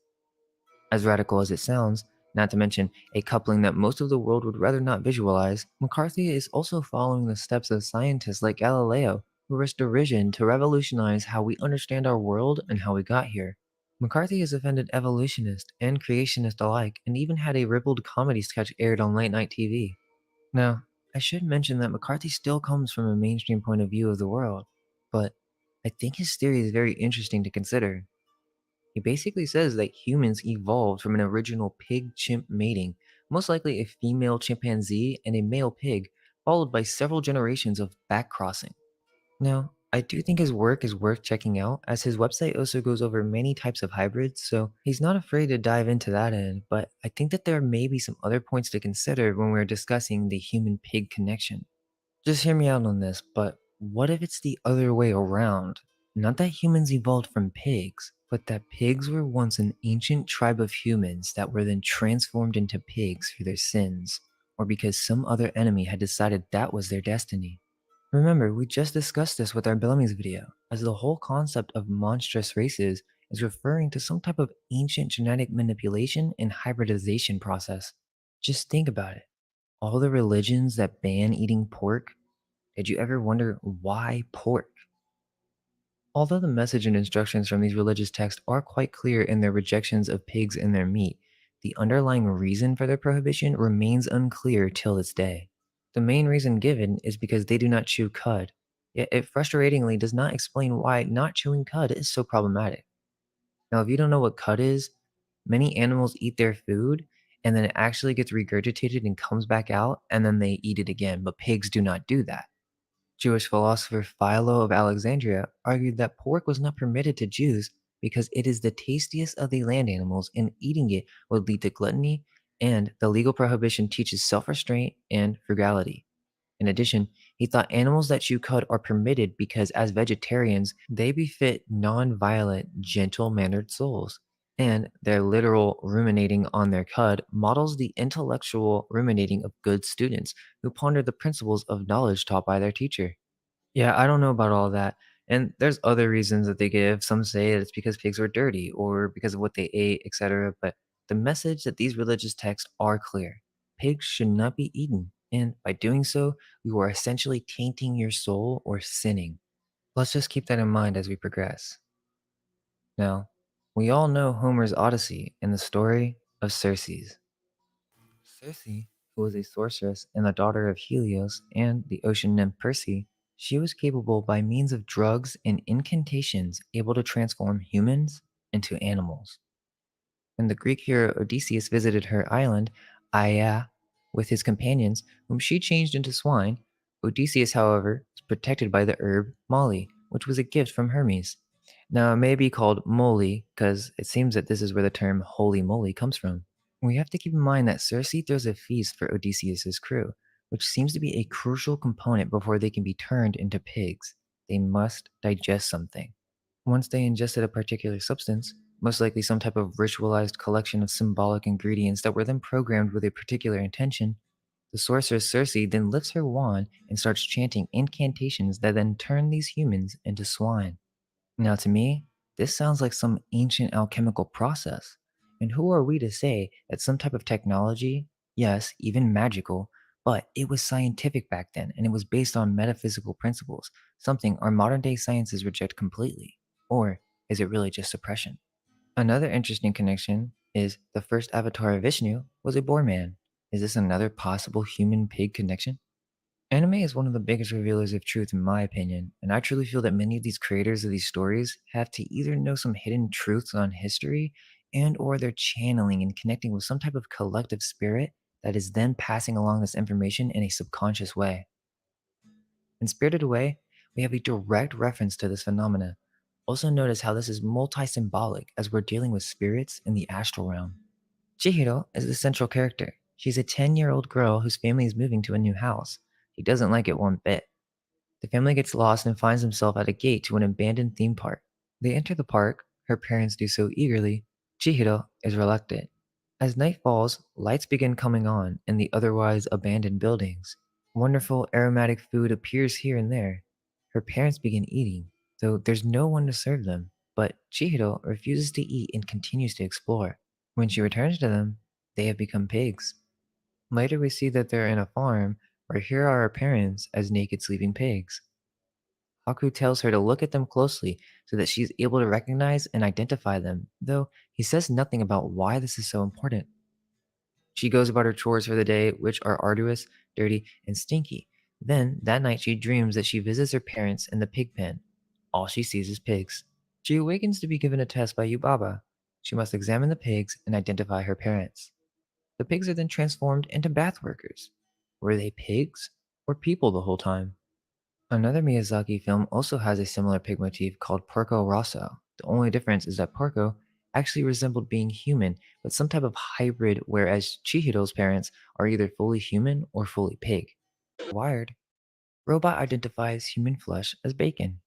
As radical as it sounds, not to mention a coupling that most of the world would rather not visualize, McCarthy is also following the steps of scientists like Galileo, who risked derision to revolutionize how we understand our world and how we got here. McCarthy has offended evolutionists and creationists alike, and even had a ribald comedy sketch aired on late night TV. Now, I should mention that McCarthy still comes from a mainstream point of view of the world, but I think his theory is very interesting to consider. He basically says that humans evolved from an original pig chimp mating, most likely a female chimpanzee and a male pig, followed by several generations of back crossing. Now, I do think his work is worth checking out, as his website also goes over many types of hybrids, so he's not afraid to dive into that end, but I think that there may be some other points to consider when we're discussing the human pig connection. Just hear me out on this, but what if it's the other way around? Not that humans evolved from pigs, but that pigs were once an ancient tribe of humans that were then transformed into pigs for their sins, or because some other enemy had decided that was their destiny. Remember, we just discussed this with our Bellamy's video, as the whole concept of monstrous races is referring to some type of ancient genetic manipulation and hybridization process. Just think about it. All the religions that ban eating pork, did you ever wonder why pork? Although the message and instructions from these religious texts are quite clear in their rejections of pigs and their meat, the underlying reason for their prohibition remains unclear till this day. The main reason given is because they do not chew cud, yet it frustratingly does not explain why not chewing cud is so problematic. Now, if you don't know what cud is, many animals eat their food and then it actually gets regurgitated and comes back out and then they eat it again, but pigs do not do that. Jewish philosopher Philo of Alexandria argued that pork was not permitted to Jews because it is the tastiest of the land animals and eating it would lead to gluttony, and the legal prohibition teaches self restraint and frugality. In addition, he thought animals that chew cud are permitted because, as vegetarians, they befit non violent, gentle mannered souls. And their literal ruminating on their cud models the intellectual ruminating of good students who ponder the principles of knowledge taught by their teacher. Yeah, I don't know about all that. And there's other reasons that they give. Some say that it's because pigs were dirty or because of what they ate, etc. But the message that these religious texts are clear. Pigs should not be eaten. And by doing so, you are essentially tainting your soul or sinning. Let's just keep that in mind as we progress. Now, we all know Homer's Odyssey and the story of Circe. Circe, who was a sorceress and the daughter of Helios and the ocean nymph Perse, she was capable by means of drugs and incantations able to transform humans into animals. When the Greek hero Odysseus visited her island, Aia, with his companions, whom she changed into swine, Odysseus, however, was protected by the herb moly, which was a gift from Hermes. Now, it may be called moly because it seems that this is where the term holy moly comes from. We have to keep in mind that Circe throws a feast for Odysseus's crew, which seems to be a crucial component before they can be turned into pigs. They must digest something. Once they ingested a particular substance, most likely some type of ritualized collection of symbolic ingredients that were then programmed with a particular intention, the sorceress Circe then lifts her wand and starts chanting incantations that then turn these humans into swine. Now, to me, this sounds like some ancient alchemical process. And who are we to say that some type of technology, yes, even magical, but it was scientific back then and it was based on metaphysical principles, something our modern day sciences reject completely? Or is it really just suppression? Another interesting connection is the first avatar of Vishnu was a boar man. Is this another possible human pig connection? Anime is one of the biggest revealers of truth, in my opinion, and I truly feel that many of these creators of these stories have to either know some hidden truths on history and or they're channeling and connecting with some type of collective spirit that is then passing along this information in a subconscious way. In Spirited Away, we have a direct reference to this phenomena. Also notice how this is multi-symbolic as we're dealing with spirits in the astral realm. Chihiro is the central character. She's a 10-year-old girl whose family is moving to a new house. She doesn't like it one bit. The family gets lost and finds themselves at a gate to an abandoned theme park. They enter the park, her parents do so eagerly. Chihiro is reluctant. As night falls, lights begin coming on in the otherwise abandoned buildings. Wonderful aromatic food appears here and there. Her parents begin eating, though there's no one to serve them. But Chihiro refuses to eat and continues to explore. When she returns to them, they have become pigs. Later, we see that they're in a farm where here are her parents as naked sleeping pigs. Haku tells her to look at them closely so that she's able to recognize and identify them, though he says nothing about why this is so important. She goes about her chores for the day, which are arduous, dirty, and stinky. Then, that night, she dreams that she visits her parents in the pig pen. All she sees is pigs. She awakens to be given a test by Yubaba. She must examine the pigs and identify her parents. The pigs are then transformed into bath workers. Were they pigs or people the whole time? Another Miyazaki film also has a similar pig motif called Porco Rosso. The only difference is that Porco actually resembled being human, but some type of hybrid, whereas Chihiro's parents are either fully human or fully pig. Wired, robot identifies human flesh as bacon.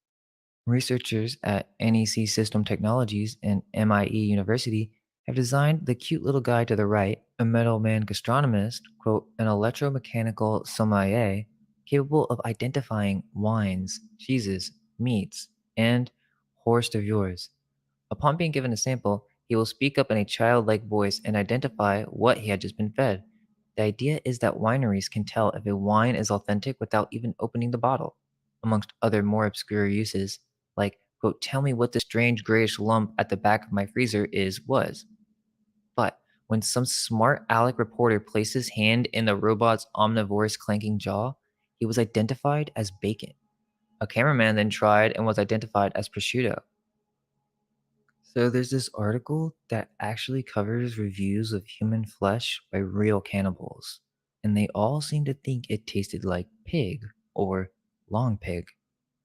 Researchers at NEC System Technologies and MIE University have designed the cute little guy to the right, a metal man gastronomist, quote, an electromechanical sommelier capable of identifying wines, cheeses, meats, and horse de yours. Upon being given a sample, he will speak up in a childlike voice and identify what he had just been fed. The idea is that wineries can tell if a wine is authentic without even opening the bottle, amongst other more obscure uses, like, quote, tell me what the strange grayish lump at the back of my freezer was. But when some smart aleck reporter placed his hand in the robot's omnivorous clanking jaw, he was identified as bacon. A cameraman then tried and was identified as prosciutto. So there's this article that actually covers reviews of human flesh by real cannibals, and they all seem to think it tasted like pig or long pig.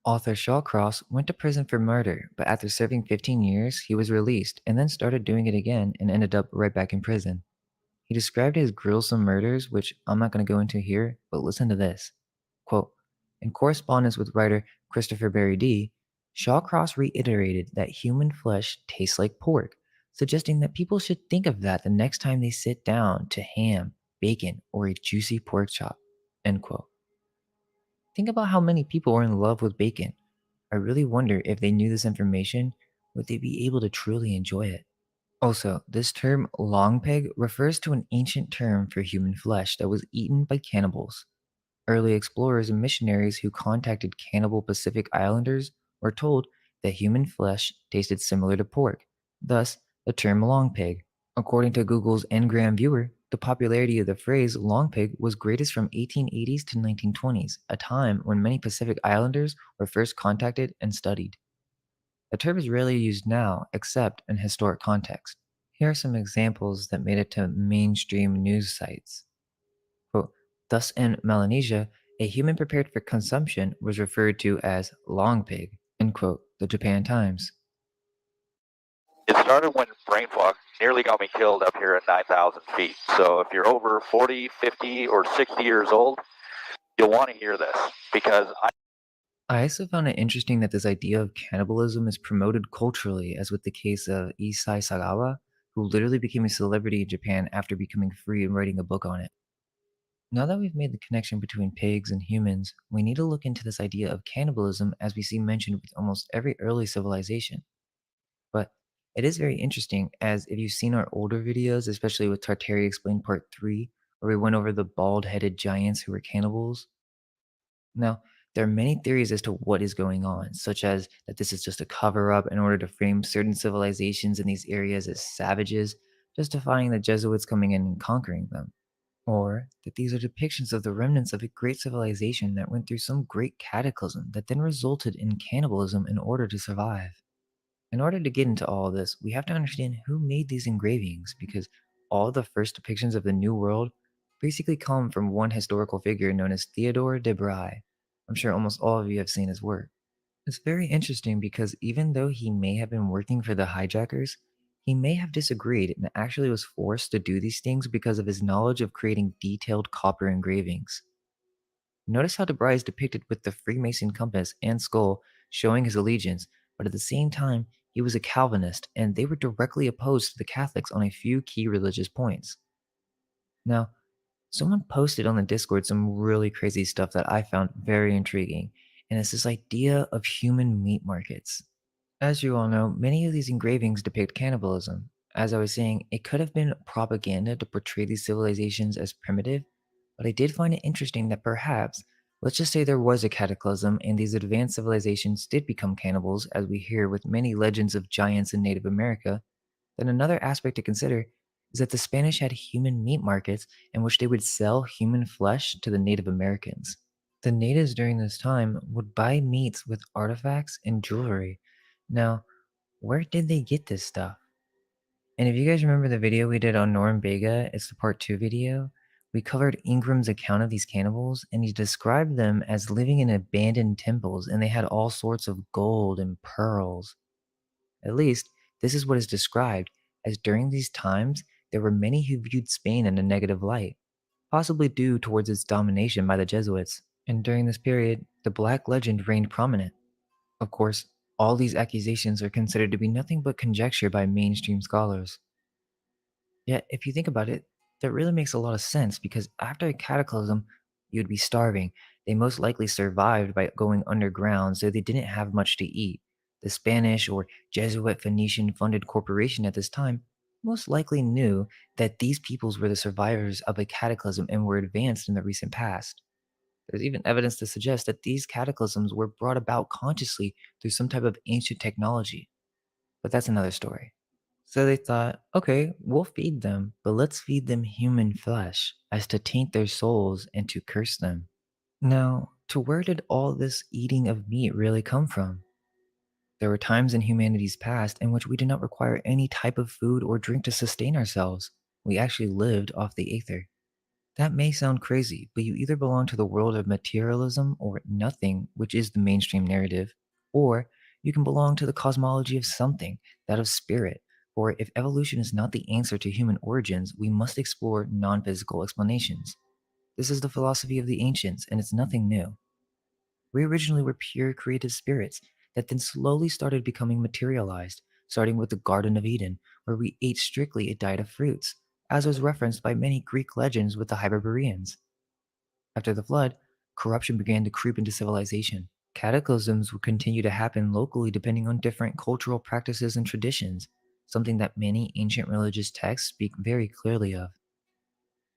Author Shawcross went to prison for murder, but after serving 15 years, he was released and then started doing it again and ended up right back in prison. He described his gruesome murders, which I'm not going to go into here, but listen to this. Quote, in correspondence with writer Christopher Berry D., Shawcross reiterated that human flesh tastes like pork, suggesting that people should think of that the next time they sit down to ham, bacon, or a juicy pork chop. End quote. Think about how many people are in love with bacon. I really wonder if they knew this information, would they be able to truly enjoy it? Also, this term long pig refers to an ancient term for human flesh that was eaten by cannibals. Early explorers and missionaries who contacted cannibal Pacific Islanders were told that human flesh tasted similar to pork, thus, the term long pig. According to Google's Ngram viewer, the popularity of the phrase long pig was greatest from 1880s to 1920s, a time when many Pacific Islanders were first contacted and studied. The term is rarely used now, except in historic context. Here are some examples that made it to mainstream news sites. Quote, thus, in Melanesia, a human prepared for consumption was referred to as long pig. End quote, the Japan Times. It started when brain fog nearly got me killed up here at 9,000 feet. So if you're over 40, 50, or 60 years old, you'll want to hear this because I also found it interesting that this idea of cannibalism is promoted culturally, as with the case of Issei Sagawa, who literally became a celebrity in Japan after becoming free and writing a book on it. Now that we've made the connection between pigs and humans, we need to look into this idea of cannibalism as we see mentioned with almost every early civilization. But it is very interesting, as if you've seen our older videos, especially with Tartary Explained Part 3, where we went over the bald-headed giants who were cannibals. Now, there are many theories as to what is going on, such as that this is just a cover-up in order to frame certain civilizations in these areas as savages, justifying the Jesuits coming in and conquering them. Or that these are depictions of the remnants of a great civilization that went through some great cataclysm that then resulted in cannibalism in order to survive. In order to get into all of this, we have to understand who made these engravings, because all the first depictions of the New World basically come from one historical figure known as Theodore de Bry. I'm sure almost all of you have seen his work. It's very interesting because even though he may have been working for the hijackers, he may have disagreed and actually was forced to do these things because of his knowledge of creating detailed copper engravings. Notice how Debray is depicted with the Freemason compass and skull showing his allegiance, but at the same time, he was a Calvinist and they were directly opposed to the Catholics on a few key religious points. Now, someone posted on the Discord some really crazy stuff that I found very intriguing, and it's this idea of human meat markets. As you all know, many of these engravings depict cannibalism. As I was saying, it could have been propaganda to portray these civilizations as primitive, but I did find it interesting that perhaps, let's just say there was a cataclysm and these advanced civilizations did become cannibals, as we hear with many legends of giants in Native America, then another aspect to consider is that the Spanish had human meat markets in which they would sell human flesh to the Native Americans. The natives during this time would buy meats with artifacts and jewelry. Now, Where did they get this stuff? And if you guys remember the video we did on Norm Vega, it's the part 2 video, we covered Ingram's account of these cannibals, and he described them as living in abandoned temples, and they had all sorts of gold and pearls. At least, this is what is described, as during these times, there were many who viewed Spain in a negative light, possibly due towards its domination by the Jesuits. And during this period, the Black Legend reigned prominent. Of course, all these accusations are considered to be nothing but conjecture by mainstream scholars. Yet, if you think about it, that really makes a lot of sense because after a cataclysm, you'd be starving. They most likely survived by going underground, so they didn't have much to eat. The Spanish or Jesuit Phoenician funded corporation at this time most likely knew that these peoples were the survivors of a cataclysm and were advanced in the recent past. There's even evidence to suggest that these cataclysms were brought about consciously through some type of ancient technology. But that's another story. So they thought, okay, we'll feed them, but let's feed them human flesh, as to taint their souls and to curse them. Now, to where did all this eating of meat really come from? There were times in humanity's past in which we did not require any type of food or drink to sustain ourselves. We actually lived off the aether. That may sound crazy, but you either belong to the world of materialism or nothing, which is the mainstream narrative, or you can belong to the cosmology of something, that of spirit. Or if evolution is not the answer to human origins, we must explore non physical explanations. This is the philosophy of the ancients, and it's nothing new. We originally were pure creative spirits that then slowly started becoming materialized, starting with the Garden of Eden, where we ate strictly a diet of fruits, as was referenced by many Greek legends with the Hyperboreans. After the flood, corruption began to creep into civilization. Cataclysms would continue to happen locally depending on different cultural practices and traditions, something that many ancient religious texts speak very clearly of.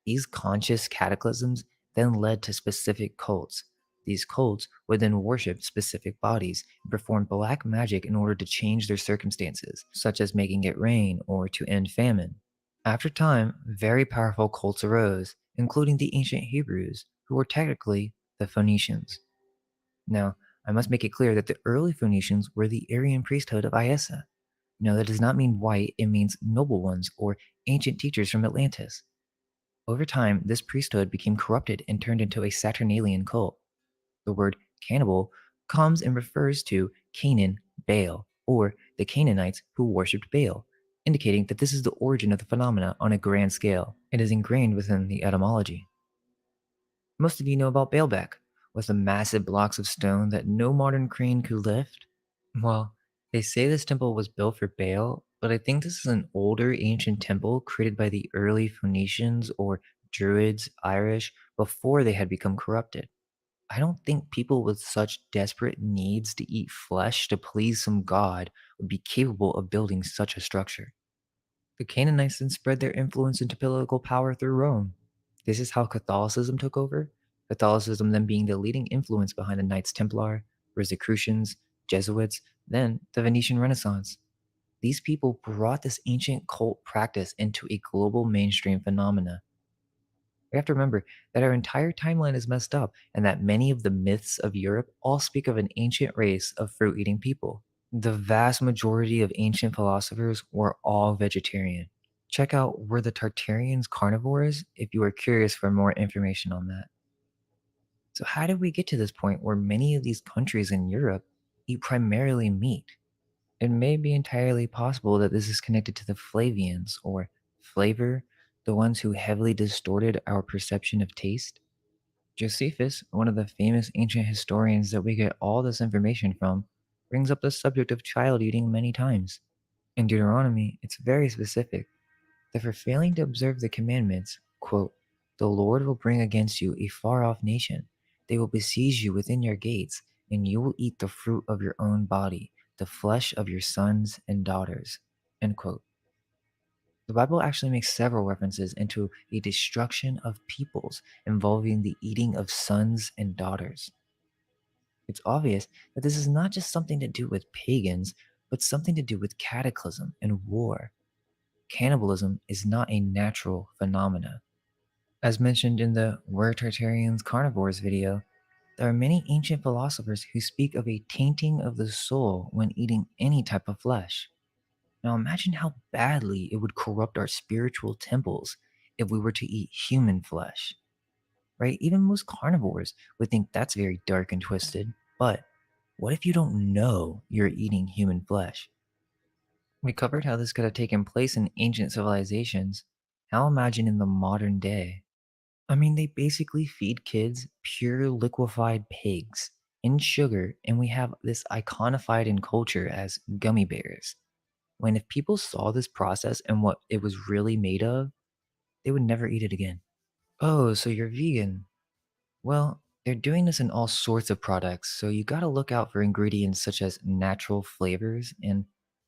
These conscious cataclysms then led to specific cults. These cults would then worship specific bodies and perform black magic in order to change their circumstances, such as making it rain or to end famine. After time, very powerful cults arose, including the ancient Hebrews, who were technically the Phoenicians. Now, I must make it clear that the early Phoenicians were the Aryan priesthood of Iessa. No, that does not mean white, it means noble ones or ancient teachers from Atlantis. Over time, this priesthood became corrupted and turned into a Saturnalian cult. The word cannibal comes and refers to Canaan, Baal, or the Canaanites who worshipped Baal, indicating that this is the origin of the phenomena on a grand scale. It is ingrained within the etymology. Most of you know about Baalbek, with the massive blocks of stone that no modern crane could lift. Well, they say this temple was built for Baal, but I think this is an older ancient temple created by the early Phoenicians or Druids, Irish, before they had become corrupted. I don't think people with such desperate needs to eat flesh to please some god would be capable of building such a structure. The Canaanites then spread their influence into political power through Rome. This is how Catholicism took over, Catholicism then being the leading influence behind the Knights Templar, Rosicrucians, Jesuits, then the Venetian Renaissance. These people brought this ancient cult practice into a global mainstream phenomena. We have to remember that our entire timeline is messed up and that many of the myths of Europe all speak of an ancient race of fruit eating people. The vast majority of ancient philosophers were all vegetarian. Check out Were the Tartarians Carnivores if you are curious for more information on that. So, how did we get to this point where many of these countries in Europe eat primarily meat? It may be entirely possible that this is connected to the Flavians or flavor, the ones who heavily distorted our perception of taste. Josephus, one of the famous ancient historians that we get all this information from, brings up the subject of child eating many times. In Deuteronomy, it's very specific that for failing to observe the commandments, quote, the Lord will bring against you a far off nation. They will besiege you within your gates, and you will eat the fruit of your own body, the flesh of your sons and daughters. End quote. The Bible actually makes several references into a destruction of peoples involving the eating of sons and daughters. It's obvious that this is not just something to do with pagans, but something to do with cataclysm and war. Cannibalism is not a natural phenomena. As mentioned in the Were Tartarians Carnivores video, there are many ancient philosophers who speak of a tainting of the soul when eating any type of flesh. Now imagine how badly it would corrupt our spiritual temples if we were to eat human flesh, right? Even most carnivores would think that's very dark and twisted. But what if you don't know you're eating human flesh? We covered how this could have taken place in ancient civilizations. Now imagine in the modern day. I mean, they basically feed kids pure liquefied pigs in sugar, and we have this iconified in culture as gummy bears. When if people saw this process and what it was really made of, they would never eat it again. Oh, so you're vegan? Well, they're doing this in all sorts of products, so you gotta look out for ingredients such as natural flavors. And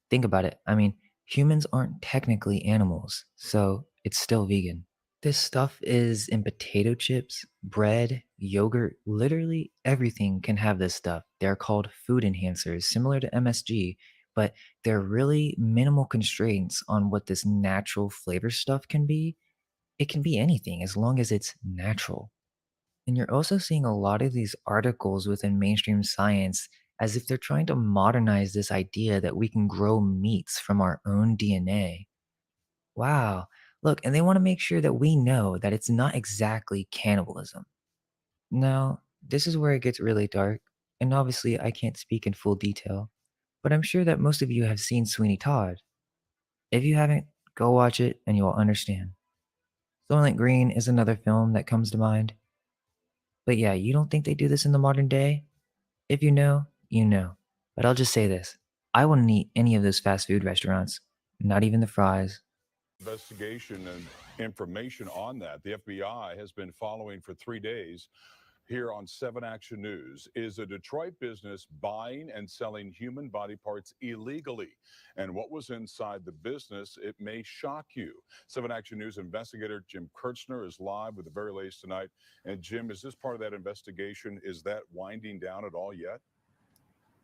think about it, I mean, humans aren't technically animals, so it's still vegan. This stuff is in potato chips, bread, yogurt, literally everything can have this stuff. They're called food enhancers, similar to MSG, but there are really minimal constraints on what this natural flavor stuff can be. It can be anything as long as it's natural. And you're also seeing a lot of these articles within mainstream science as if they're trying to modernize this idea that we can grow meats from our own DNA. Wow. Look, and they want to make sure that we know that it's not exactly cannibalism. Now, this is where it gets really dark, and obviously I can't speak in full detail, but I'm sure that most of you have seen Sweeney Todd. If you haven't, go watch it and you'll understand. Soylent Green is another film that comes to mind. But yeah, you don't think they do this in the modern day? If you know, you know. But I'll just say this. I wouldn't eat any of those fast food restaurants, not even the fries. Investigation and information on that. The FBI has been following for 3 days here on 7 Action News. Is a Detroit business buying and selling human body parts illegally? And what was inside the business? It may shock you. 7 Action News investigator Jim Kurtzner is live with the very latest tonight. And Jim, is this part of that investigation? Is that winding down at all yet?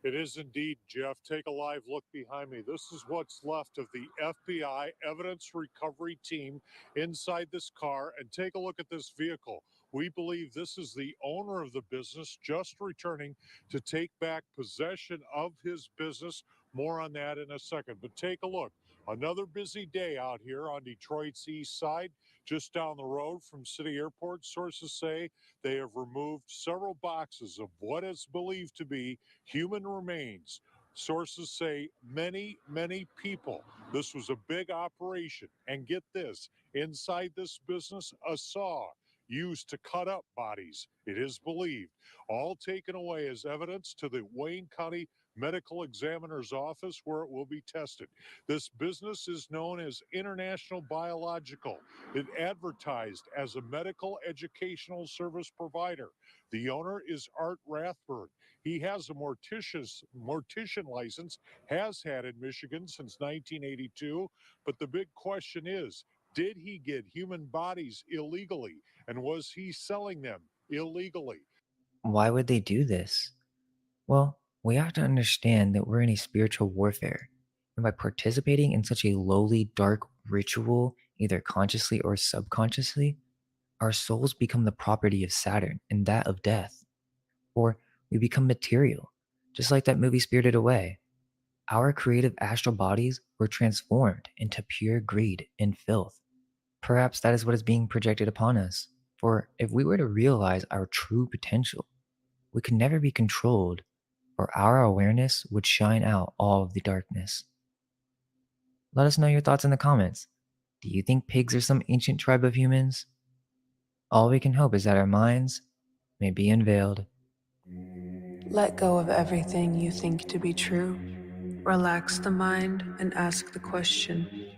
It is indeed, Jeff. Take a live look behind me. This is what's left of the FBI evidence recovery team inside this car. And take a look at this vehicle. We believe this is the owner of the business just returning to take back possession of his business. More on that in a second. But take a look. Another busy day out here on Detroit's east side, just down the road from City Airport. Sources say they have removed several boxes of what is believed to be human remains. Sources say many, many people. This was a big operation. And get this, inside this business, a saw used to cut up bodies, it is believed, all taken away as evidence to the Wayne County Medical Examiner's Office, where it will be tested. This business is known as International Biological. It advertised as a medical educational service provider. The owner is Art Rathburn. He has a mortician license, has had in Michigan since 1982. But the big question is, did he get human bodies illegally? And was he selling them illegally? Why would they do this? Well, we have to understand that we're in a spiritual warfare. And by participating in such a lowly, dark ritual, either consciously or subconsciously, our souls become the property of Saturn and that of death. Or we become material, just like that movie Spirited Away. Our creative astral bodies were transformed into pure greed and filth. Perhaps that is what is being projected upon us. For if we were to realize our true potential, we could never be controlled, or our awareness would shine out all of the darkness. Let us know your thoughts in the comments. Do you think pigs are some ancient tribe of humans? All we can hope is that our minds may be unveiled. Let go of everything you think to be true. Relax the mind and ask the question.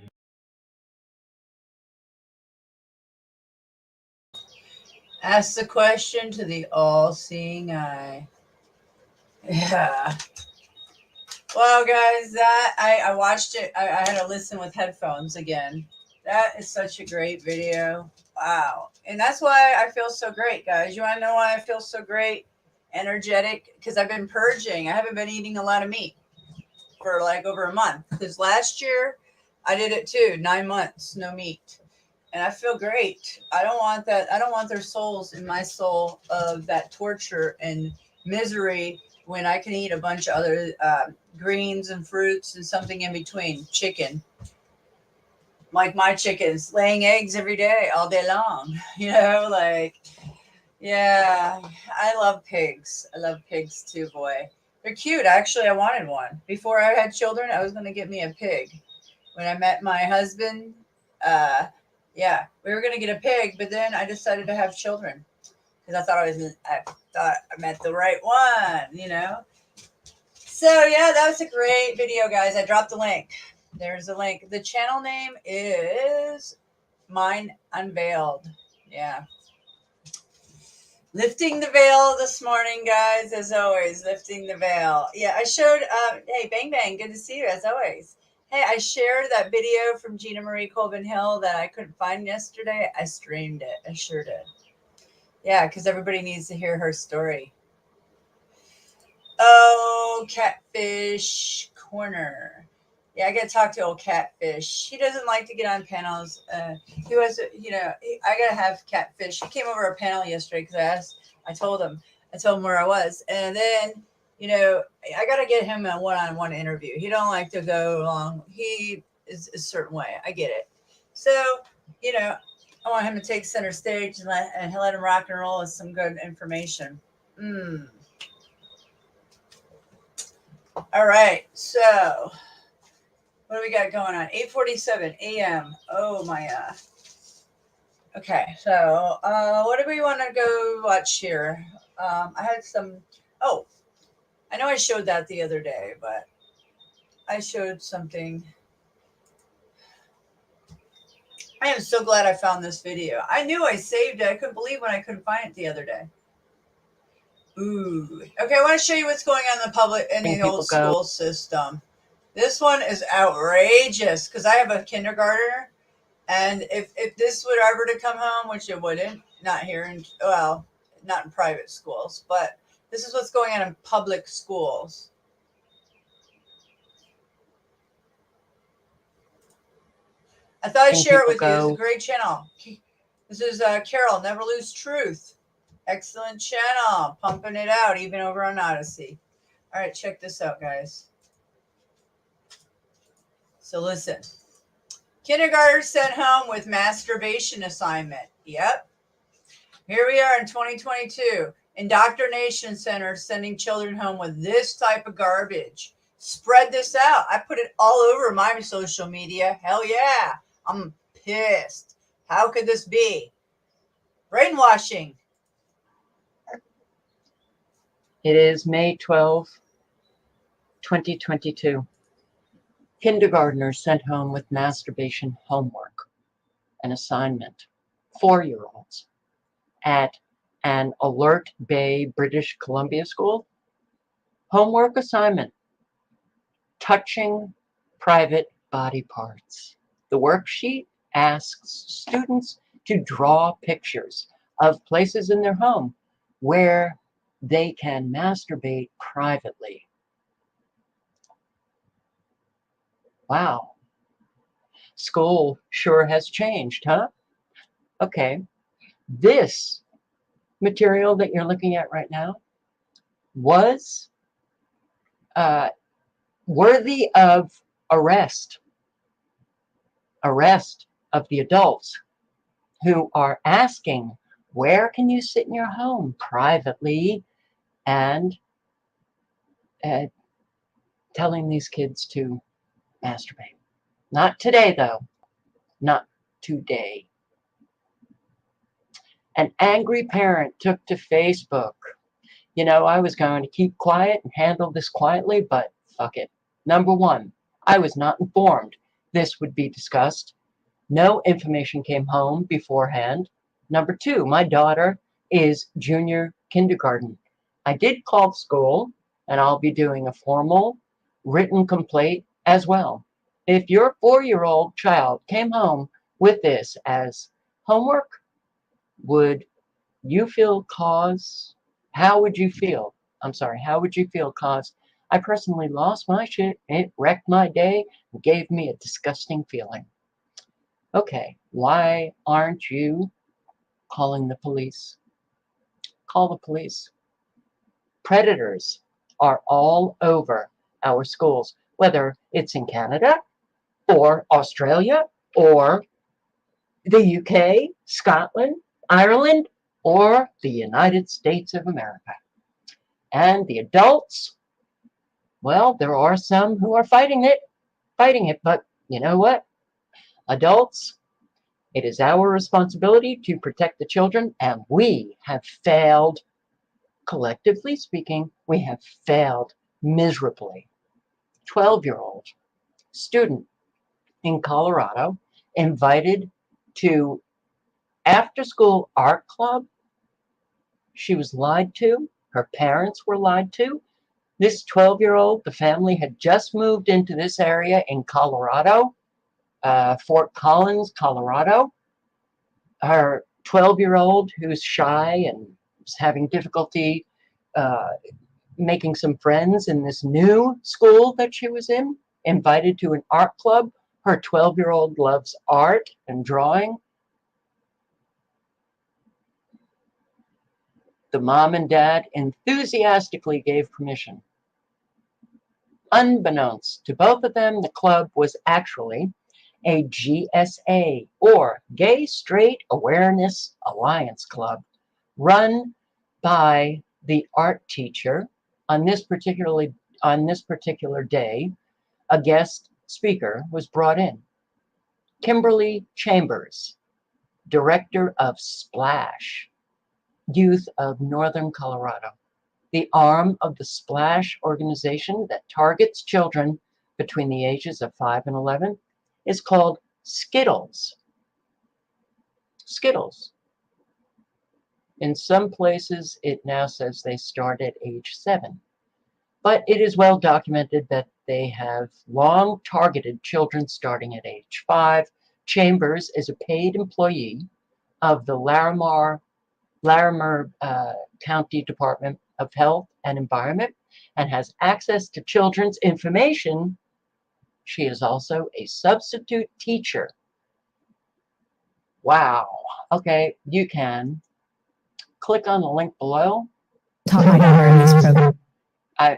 Ask the question to the all-seeing eye. Yeah. Well, guys, that I watched it. I had to listen with headphones again. That is such a great video. Wow. And that's why I feel so great, guys. You want to know why I feel so great? Energetic? Because I've been purging. I haven't been eating a lot of meat for like over a month. Because last year I did it too. 9 months, no meat. And I feel great. I don't want that. I don't want their souls in my soul of that torture and misery when I can eat a bunch of other greens and fruits and something in between. Chicken, like my chickens, laying eggs every day, all day long. You know, like, yeah, I love pigs. I love pigs too, boy. They're cute. Actually, I wanted one. Before I had children, I was going to get me a pig. When I met my husband, yeah, we were going to get a pig, but then I decided to have children because I thought I met the right one, you know? So yeah, that was a great video, guys. I dropped the link. There's a link. The channel name is Mine Unveiled. Yeah. Lifting the veil this morning, guys, as always. Lifting the veil. Yeah, I showed, hey, Bang Bang, good to see you, as always. Hey, I shared that video from Gina Marie Colvin Hill that I couldn't find yesterday. I streamed it. I sure did. Yeah, because everybody needs to hear her story. Oh, Catfish Corner. Yeah, I got to talk to old Catfish. He doesn't like to get on panels. He was, you know, I got to have Catfish. He came over a panel yesterday because I told him where I was. And then, you know, I got to get him a one-on-one interview. He don't like to go along. He is a certain way. I get it. So, you know, I want him to take center stage and let him rock and roll with some good information. All right, so what do we got going on? 8:47 a.m. Oh my okay, so what do we want to go watch here? I had some. Oh, I know I showed that the other day, but I showed something. I am so glad I found this video. I knew I saved it. I couldn't believe when I couldn't find it the other day. Ooh. Okay, I want to show you what's going on in the public in the old school system. This one is outrageous because I have a kindergartner, and if this would ever to come home, which it wouldn't, not here in, well, not in private schools, but this is what's going on in public schools. I thought I'd share it with you. This is a great channel. This is Carol, Never Lose Truth. Excellent channel. Pumping it out, even over on Odyssey. All right, check this out, guys. So listen. Kindergarten sent home with masturbation assignment. Yep. Here we are in 2022. Indoctrination centers sending children home with this type of garbage. Spread this out. I put it all over my social media. Hell yeah. I'm pissed. How could this be? Brainwashing. It is May 12, 2022. Kindergartners sent home with masturbation homework, an assignment. 4-year-olds at an Alert Bay, British Columbia school. Homework assignment, touching private body parts. The worksheet asks students to draw pictures of places in their home where they can masturbate privately. Wow. School sure has changed, huh? Okay. This material that you're looking at right now was worthy of arrest of the adults who are asking, where can you sit in your home privately, and telling these kids to masturbate. Not today, though. Not today. An angry parent took to Facebook. You know, I was going to keep quiet and handle this quietly, but fuck it. Number one, I was not informed this would be discussed. No information came home beforehand. Number two, my daughter is junior kindergarten. I did call school, and I'll be doing a formal written complaint as well. If your 4-year-old child came home with this as homework, would you feel cause? How would you feel? I'm sorry, how would you feel cause? I personally lost my shit. It wrecked my day and gave me a disgusting feeling. Okay, why aren't you calling the police? Call the police. Predators are all over our schools, whether it's in Canada or Australia or the UK, Scotland, Ireland, or the United States of America. And the adults, well, there are some who are fighting it, but you know what? Adults, it is our responsibility to protect the children, and we have failed, collectively speaking, we have failed miserably. 12-year-old student in Colorado invited to after-school art club. She was lied to. Her parents were lied to. This 12-year-old, the family had just moved into this area in Colorado, Fort Collins, Colorado. Her 12-year-old, who's shy and was having difficulty making some friends in this new school that she was in, invited to an art club. Her 12-year-old loves art and drawing. The mom and dad enthusiastically gave permission. Unbeknownst to both of them, the club was actually a GSA, or Gay Straight Awareness Alliance Club, run by the art teacher. On this particular day, a guest speaker was brought in. Kimberly Chambers, director of Splash, Youth of Northern Colorado, the arm of the Splash organization that targets children between the ages of 5 and 11, is called Skittles. Skittles. In some places, it now says they start at age 7. But it is well documented that they have long targeted children starting at age 5. Chambers is a paid employee of the Larimer County Department of Health and Environment and has access to children's information. She is also a substitute teacher. Wow. Okay, you can click on the link below. Taught my daughter in this program.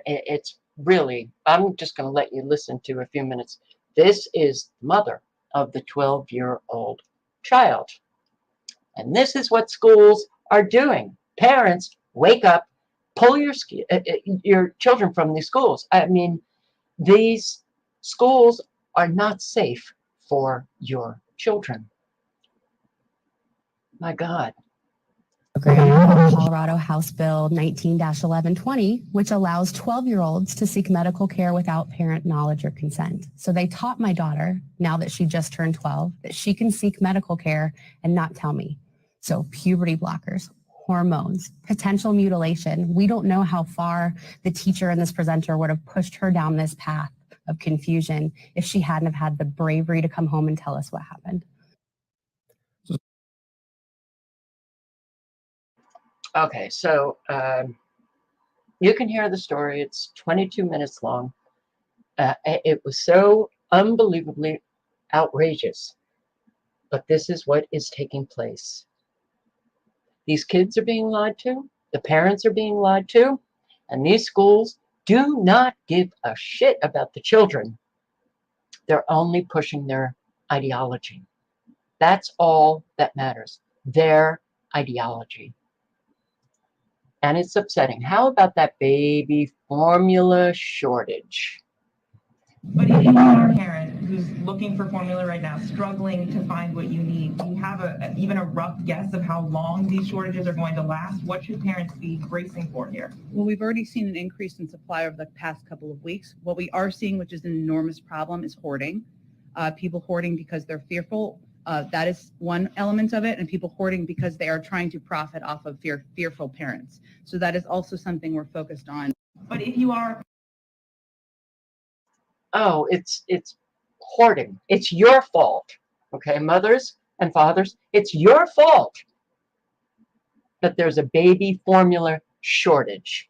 It's really, I'm just going to let you listen to a few minutes. This is the mother of the 12-year-old child. And this is what schools are doing. Parents, wake up, pull your children from these schools. I mean, these schools are not safe for your children. My God. Program, Colorado House Bill 19-1120, which allows 12-year-olds to seek medical care without parent knowledge or consent. So they taught my daughter, now that she just turned 12, that she can seek medical care and not tell me. So puberty blockers, hormones, potential mutilation. We don't know how far the teacher and this presenter would have pushed her down this path of confusion if she hadn't have had the bravery to come home and tell us what happened. Okay, so you can hear the story. It's 22 minutes long. It was so unbelievably outrageous, but this is what is taking place. These kids are being lied to, the parents are being lied to, and these schools do not give a shit about the children. They're only pushing their ideology. That's all that matters, their ideology. And it's upsetting. How about that baby formula shortage? But if you are a parent who's looking for formula right now, struggling to find what you need, do you have even a rough guess of how long these shortages are going to last? What should parents be bracing for here? Well, we've already seen an increase in supply over the past couple of weeks. What we are seeing, which is an enormous problem, is hoarding. People hoarding because they're fearful. That is one element of it, and people hoarding because they are trying to profit off of fearful parents. So that is also something we're focused on. But if you are... Oh, it's hoarding. It's your fault. Okay, mothers and fathers, it's your fault that there's a baby formula shortage.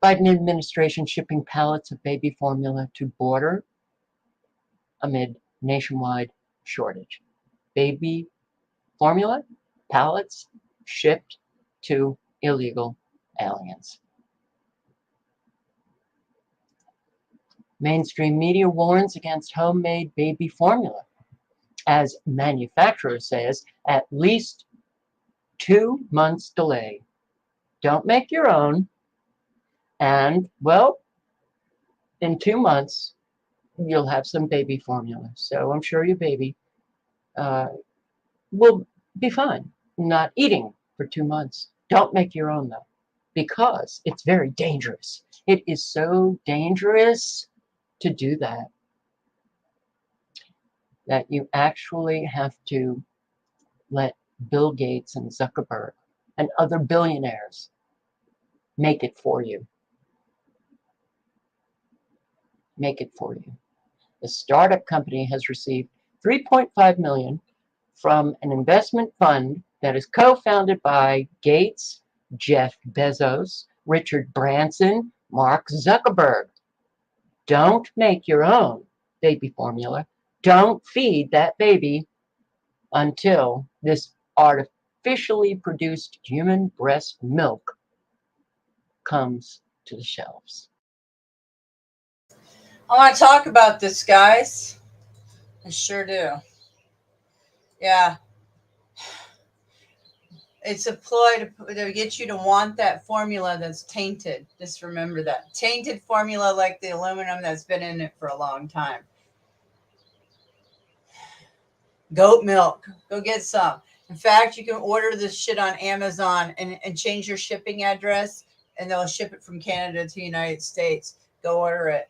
Biden administration shipping pallets of baby formula to border amid nationwide shortage. Baby formula pallets shipped to illegal aliens. Mainstream media warns against homemade baby formula, as manufacturer says at least 2 months delay. Don't make your own, and well, in 2 months you'll have some baby formula. So I'm sure your baby will be fine not eating for 2 months. Don't make your own though, because it's very dangerous. It is so dangerous to do that you actually have to let Bill Gates and Zuckerberg and other billionaires make it for you. Make it for you. The startup company has received $3.5 million from an investment fund that is co-founded by Gates, Jeff Bezos, Richard Branson, Mark Zuckerberg. Don't make your own baby formula. Don't feed that baby until this artificially produced human breast milk comes to the shelves. I want to talk about this, guys. I sure do. Yeah. It's a ploy to get you to want that formula that's tainted. Just remember that. Tainted formula like the aluminum that's been in it for a long time. Goat milk. Go get some. In fact, you can order this shit on Amazon and change your shipping address, and they'll ship it from Canada to the United States. Go order it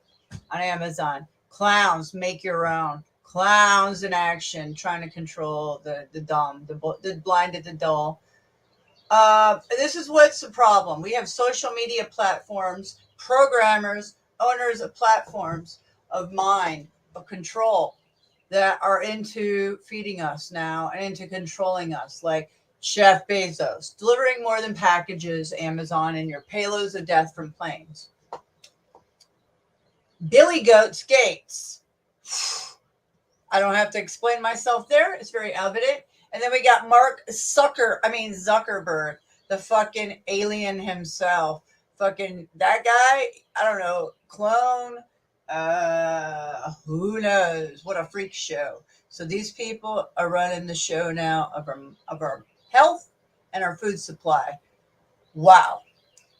on Amazon. Clowns, make your own. Clowns in action, trying to control the dumb, the blind and the dull. This is what's the problem. We have social media platforms, programmers, owners of platforms of mind, of control, that are into feeding us now and into controlling us, like Jeff Bezos, delivering more than packages, Amazon, and your payloads of death from planes. Billy Goats Gates. I don't have to explain myself there. It's very evident. And then we got Mark Zuckerberg, the fucking alien himself. Fucking that guy, I don't know, clone, who knows? What a freak show. So these people are running the show now of our health and our food supply. Wow.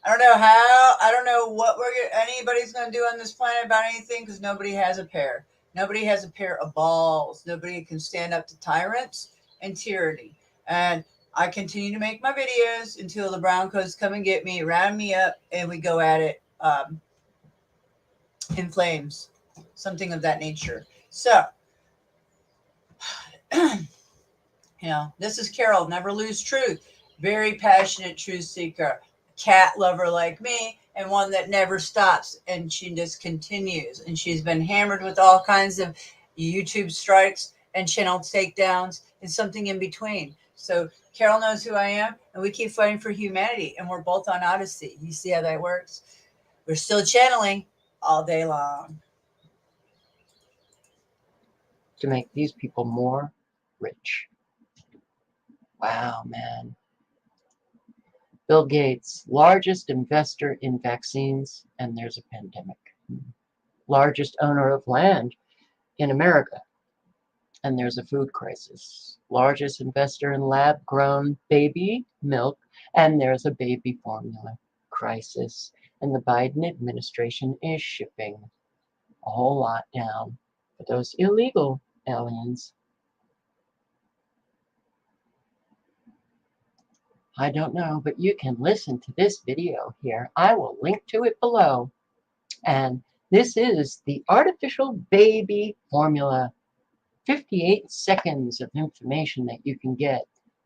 I don't know how, I don't know what anybody's going to do on this planet about anything, because nobody has a pair. Nobody has a pair of balls. Nobody can stand up to tyrants and tyranny. And I continue to make my videos until the brown coats come and get me, round me up, and we go at it in flames, something of that nature. So, this is Carol, Never Lose Truth. Very passionate truth seeker, cat lover like me, and one that never stops, and she just continues. And she's been hammered with all kinds of YouTube strikes and channel takedowns and something in between. So Carol knows who I am, and we keep fighting for humanity, and we're both on Odyssey. You see how that works? We're still channeling all day long. To make these people more rich. Wow, man. Bill Gates, largest investor in vaccines, and there's a pandemic. Largest owner of land in America, and there's a food crisis. Largest investor in lab-grown baby milk, and there's a baby formula crisis. And the Biden administration is shipping a whole lot down for those illegal aliens. I don't know, but you can listen to this video here. I will link to it below. And this is the artificial baby formula. 58 seconds of information that you can get.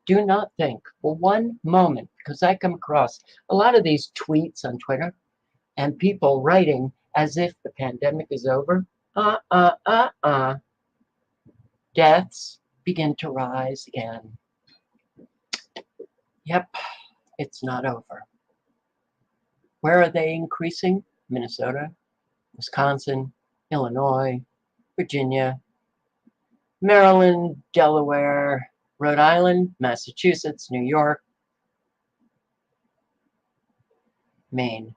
Do not think for one moment, because I come across a lot of these tweets on Twitter and people writing as if the pandemic is over. Deaths begin to rise again. Yep, it's not over. Where are they increasing? Minnesota, Wisconsin, Illinois, Virginia, Maryland, Delaware, Rhode Island, Massachusetts, New York. Maine.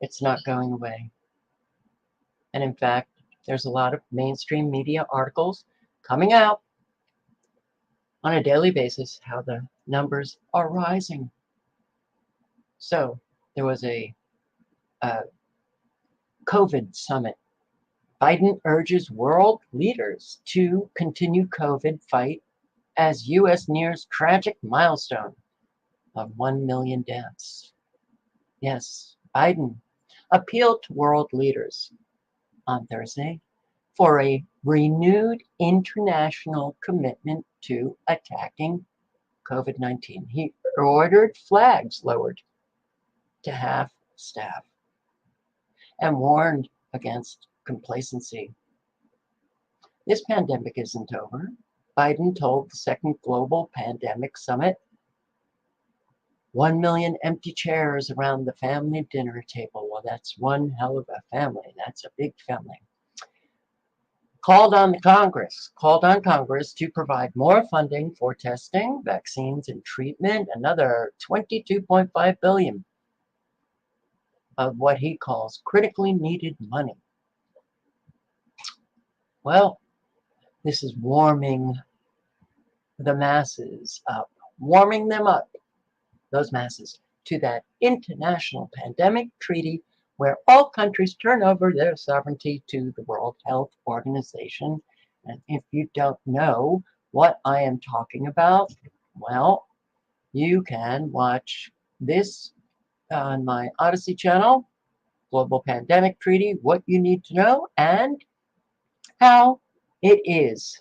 It's not going away. And in fact, there's a lot of mainstream media articles coming out on a daily basis how the numbers are rising. So there was a COVID summit. Biden urges world leaders to continue COVID fight as U.S. nears tragic milestone of 1 million deaths. Yes, Biden appealed to world leaders on Thursday for a renewed international commitment to attacking COVID-19. He ordered flags lowered to half staff and warned against complacency. This pandemic isn't over. Biden told the second global pandemic summit 1 million empty chairs around the family dinner table. Well, that's one hell of a family. That's a big family. Called on Congress to provide more funding for testing, vaccines, and treatment, another $22.5 billion of what he calls critically needed money. Well, this is warming the masses up, warming them up, those masses, to that international pandemic treaty where all countries turn over their sovereignty to the World Health Organization. And if you don't know what I am talking about, well, you can watch this on my Odyssey channel, Global Pandemic Treaty, What You Need to Know, and how it is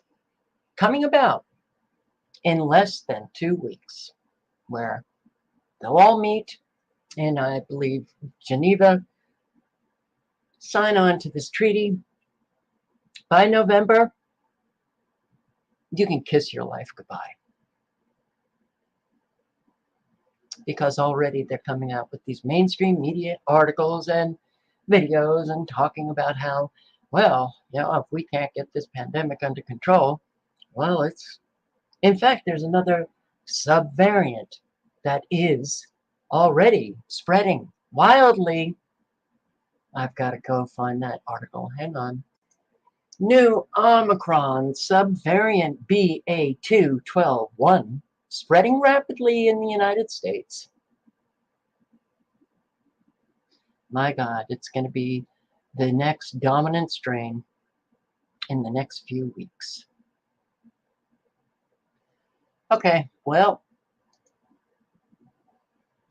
coming about in less than 2 weeks, where they'll all meet in, I believe, Geneva, sign on to this treaty. By November, you can kiss your life goodbye. Because already they're coming out with these mainstream media articles and videos and talking about how, well, if we can't get this pandemic under control, well, in fact, there's another subvariant that is already spreading wildly. I've got to go find that article. Hang on. New Omicron subvariant BA.2.12.1 spreading rapidly in the United States. My God, it's going to be the next dominant strain in the next few weeks. Okay, well,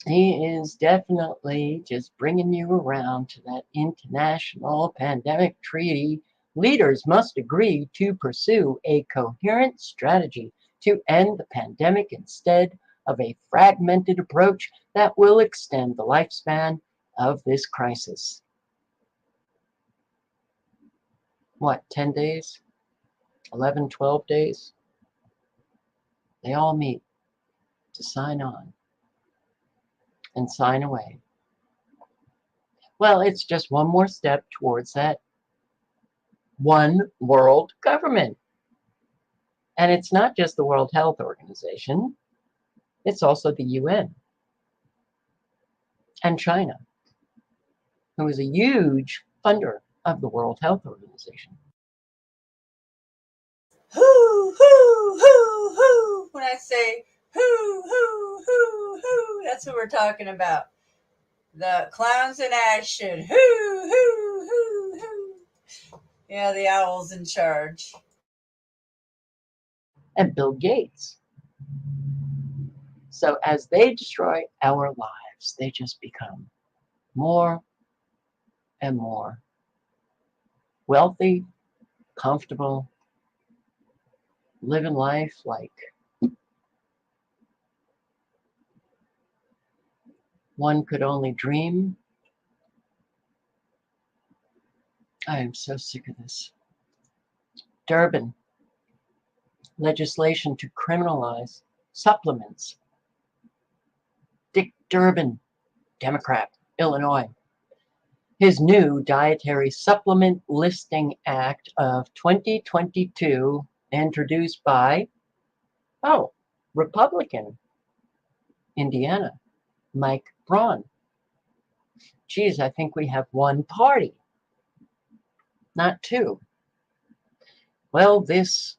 he is definitely just bringing you around to that international pandemic treaty. Leaders must agree to pursue a coherent strategy to end the pandemic instead of a fragmented approach that will extend the lifespan of this crisis. What, 10 days? 11, 12 days? They all meet to sign on and sign away. Well, it's just one more step towards that one world government. And it's not just the World Health Organization, it's also the UN and China, who is a huge funder of the World Health Organization. Hoo, hoo, hoo, hoo. When I say hoo, hoo, hoo, hoo, that's what we're talking about. The clowns in action. Hoo, hoo, hoo, hoo. Yeah, the owl's in charge. And Bill Gates. So as they destroy our lives, they just become more and more wealthy, comfortable, living life like one could only dream. I am so sick of this. Durbin, legislation to criminalize supplements. Dick Durbin, Democrat, Illinois. His new Dietary Supplement Listing Act of 2022, introduced by, Republican Indiana, Mike Braun. Geez, I think we have one party, not two. Well, this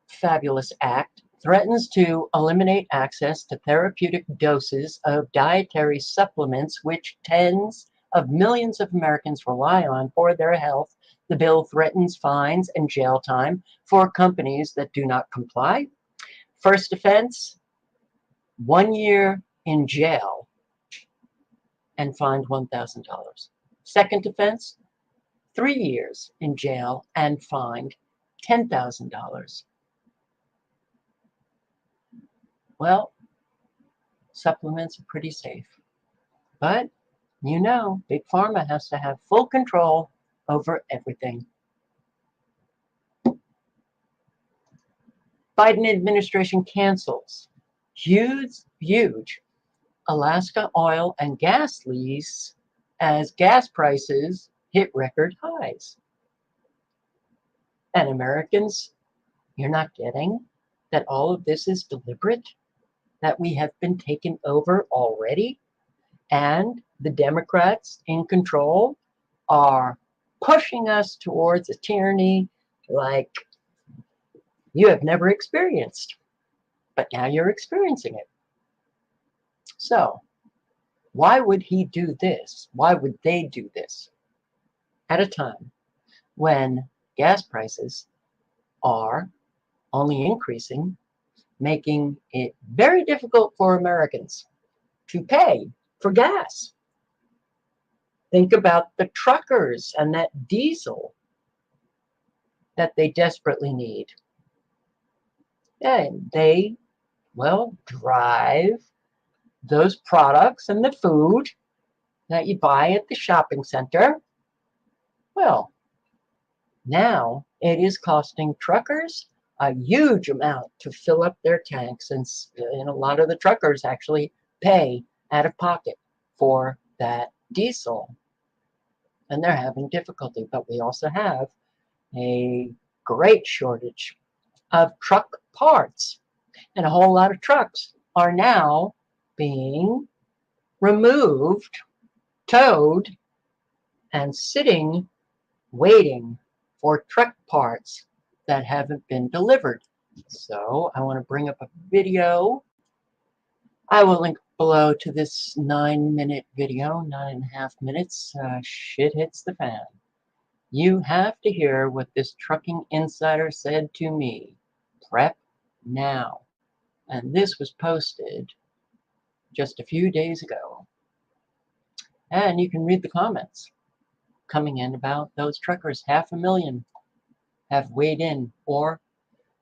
fabulous act threatens to eliminate access to therapeutic doses of dietary supplements which tens of millions of Americans rely on for their health. The bill threatens fines and jail time for companies that do not comply. First offense, 1 year in jail and fined $1,000. Second offense, 3 years in jail and fined $10,000. Well, supplements are pretty safe. But, you know, Big Pharma has to have full control over everything. Biden administration cancels huge Alaska oil and gas lease as gas prices hit record highs. And Americans, you're not getting that all of this is deliberate, that we have been taken over already, and the Democrats in control are pushing us towards a tyranny like you have never experienced, but now you're experiencing it. So, why would he do this? Why would they do this at a time when gas prices are only increasing, making it very difficult for Americans to pay for gas? Think about the truckers and that diesel that they desperately need. And they, well, drive those products and the food that you buy at the shopping center. Well, now it is costing truckers a huge amount to fill up their tanks, and a lot of the truckers actually pay out of pocket for that diesel. And they're having difficulty. But we also have a great shortage of truck parts. And a whole lot of trucks are now being removed, towed, and sitting, waiting for truck parts that haven't been delivered. So I want to bring up a video. I will link below to this 9-minute video, 9.5 minutes. Shit hits the fan. You have to hear what this trucking insider said to me. Prep now. And this was posted just a few days ago. And you can read the comments coming in about those truckers. 500,000 have weighed in, or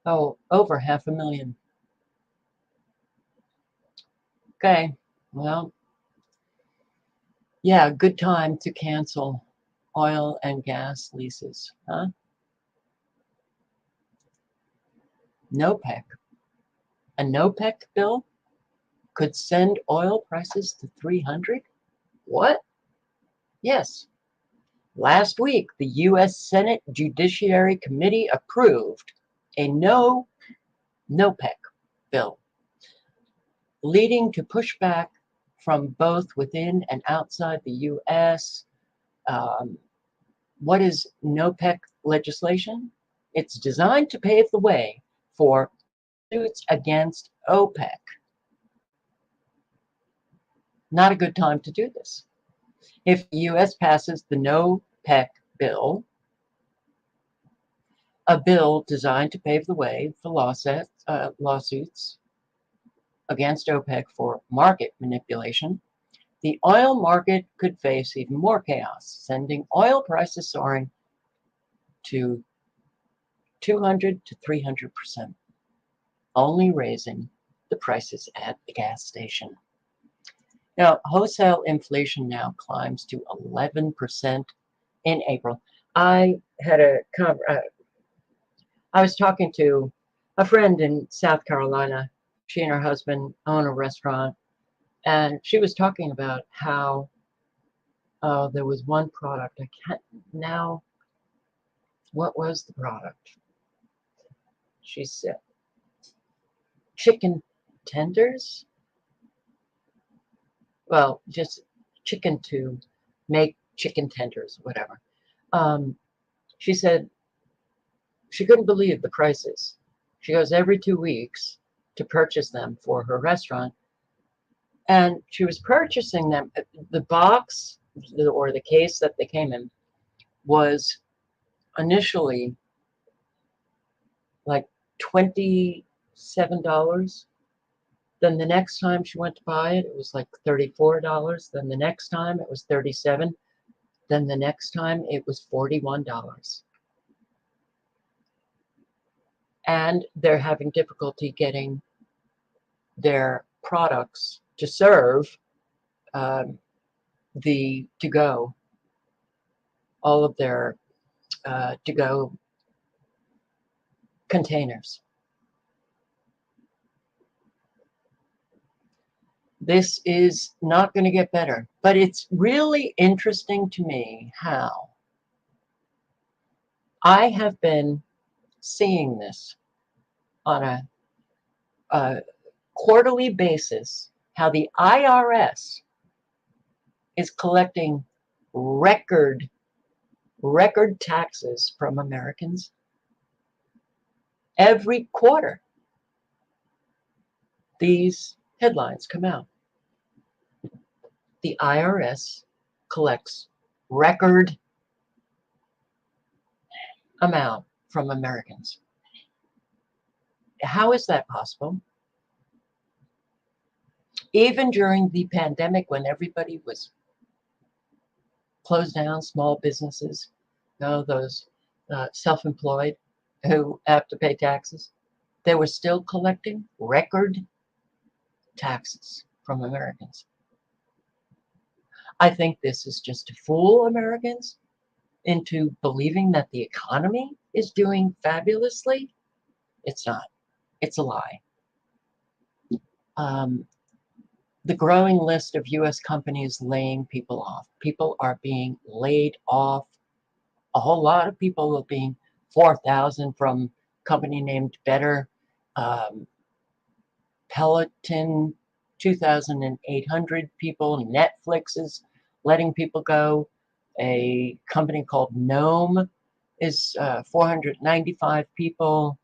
over 500,000. Okay, well, yeah, good time to cancel oil and gas leases, huh? NOPEC. A NOPEC bill could send oil prices to 300? What? Yes. Last week, the U.S. Senate Judiciary Committee approved a NOPEC bill, leading to pushback from both within and outside the U.S. What is NOPEC legislation? It's designed to pave the way for suits against OPEC. Not a good time to do this. If the U.S. passes the NOPEC bill, a bill designed to pave the way for lawsuits against OPEC for market manipulation, the oil market could face even more chaos, sending oil prices soaring to 200 to 300%, only raising the prices at the gas station. Now, wholesale inflation now climbs to 11% in April. I was talking to a friend in South Carolina. She and her husband own a restaurant, and she was talking about how there was one product. I can't now. What was the product? She said chicken tenders. well, just chicken to make chicken tenders, whatever. She said she couldn't believe the prices. She goes every 2 weeks to purchase them for her restaurant. And she was purchasing them. The box or the case that they came in was initially like $27. Then the next time she went to buy it, it was like $34. Then the next time it was $37. Then the next time it was $41. And they're having difficulty getting their products to serve the to-go, all of their to-go containers. This is not going to get better, but it's really interesting to me how I have been seeing this on a quarterly basis, how the IRS is collecting record taxes from Americans every quarter. These headlines come out. The IRS collects record amount from Americans. How is that possible? Even during the pandemic, when everybody was closed down, small businesses, those self-employed who have to pay taxes, they were still collecting record taxes from Americans. I think this is just to fool Americans into believing that the economy is doing fabulously. It's not. It's a lie. The growing list of U.S. companies laying people off. People are being laid off. A whole lot of people are being 4,000 from a company named Better. Peloton, 2,800 people. Netflix is letting people go. A company called Gnome is 495 people.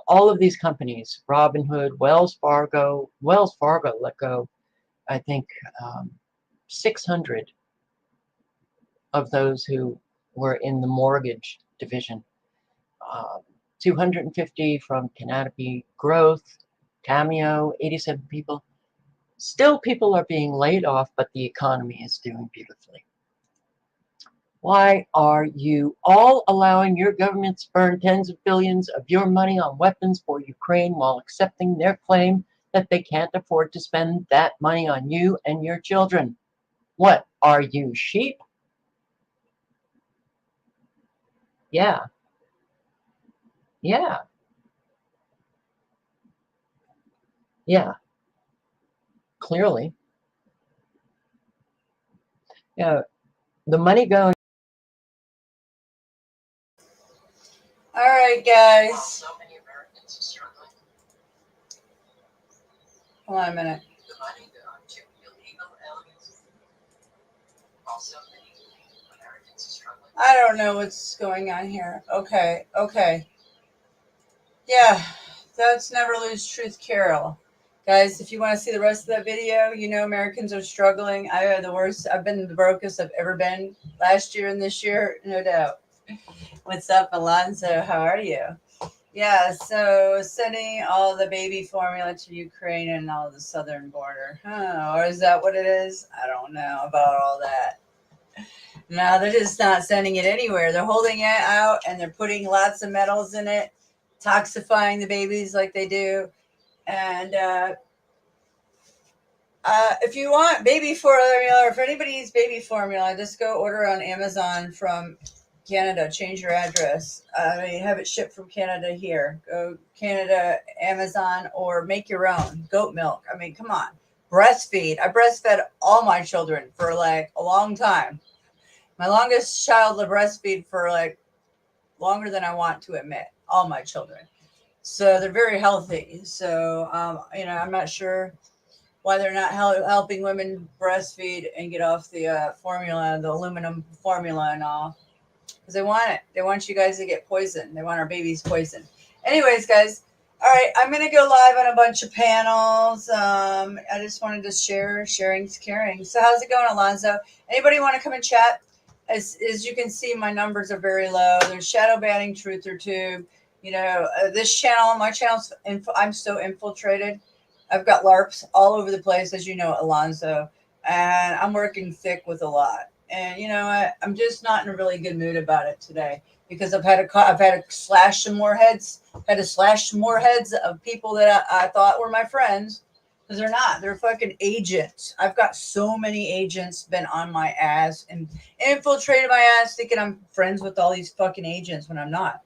All of these companies, Robinhood, Wells Fargo let go, I think, 600 of those who were in the mortgage division. 250 from Canopy Growth, Cameo, 87 people. Still people are being laid off, but the economy is doing beautifully. Why are you all allowing your government to burn tens of billions of your money on weapons for Ukraine while accepting their claim that they can't afford to spend that money on you and your children? What, are you sheep? Yeah. Yeah. Yeah. Clearly. Yeah. The money going. All right, guys. Hold on a minute. I don't know what's going on here. Okay. Yeah, that's Never Lose Truth, Carol. Guys, if you want to see the rest of that video, Americans are struggling. I had the worst. I've been the brokest I've ever been last year and this year, no doubt. What's up, Alonzo? How are you? Yeah, so sending all the baby formula to Ukraine and all the southern border. Or is that what it is? I don't know about all that. No, they're just not sending it anywhere. They're holding it out and they're putting lots of metals in it, toxifying the babies like they do. And if you want baby formula, or if anybody needs baby formula, just go order on Amazon from Canada. Change your address. Have it shipped from Canada here. Go Canada, Amazon, or make your own. Goat milk. Come on. Breastfeed. I breastfed all my children for like a long time. My longest child will breastfeed for like longer than I want to admit. All my children. So they're very healthy. So, I'm not sure why they're not helping women breastfeed and get off the formula, the aluminum formula and all. Because they want it. They want you guys to get poisoned. They want our babies poisoned. Anyways, guys, all right, I'm going to go live on a bunch of panels. I just wanted to share. Sharing's caring. So how's it going, Alonzo? Anybody want to come and chat? As you can see, my numbers are very low. There's shadow banning, truther tube. You know, this channel, my channel's, I'm so infiltrated. I've got LARPs all over the place, as you know, Alonzo. And I'm working thick with a lot. And you know what? I'm just not in a really good mood about it today because I've had to slash some more heads. Had to slash some more heads of people that I thought were my friends, because they're not. They're fucking agents. I've got so many agents been on my ass and infiltrated my ass, thinking I'm friends with all these fucking agents when I'm not.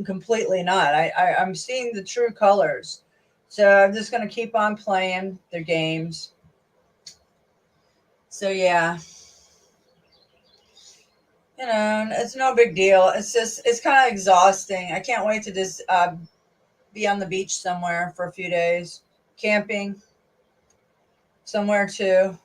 Completely not. I'm seeing the true colors. So I'm just gonna keep on playing their games. So yeah. You know, it's no big deal. It's kind of exhausting. I can't wait to just be on the beach somewhere for a few days, camping somewhere too.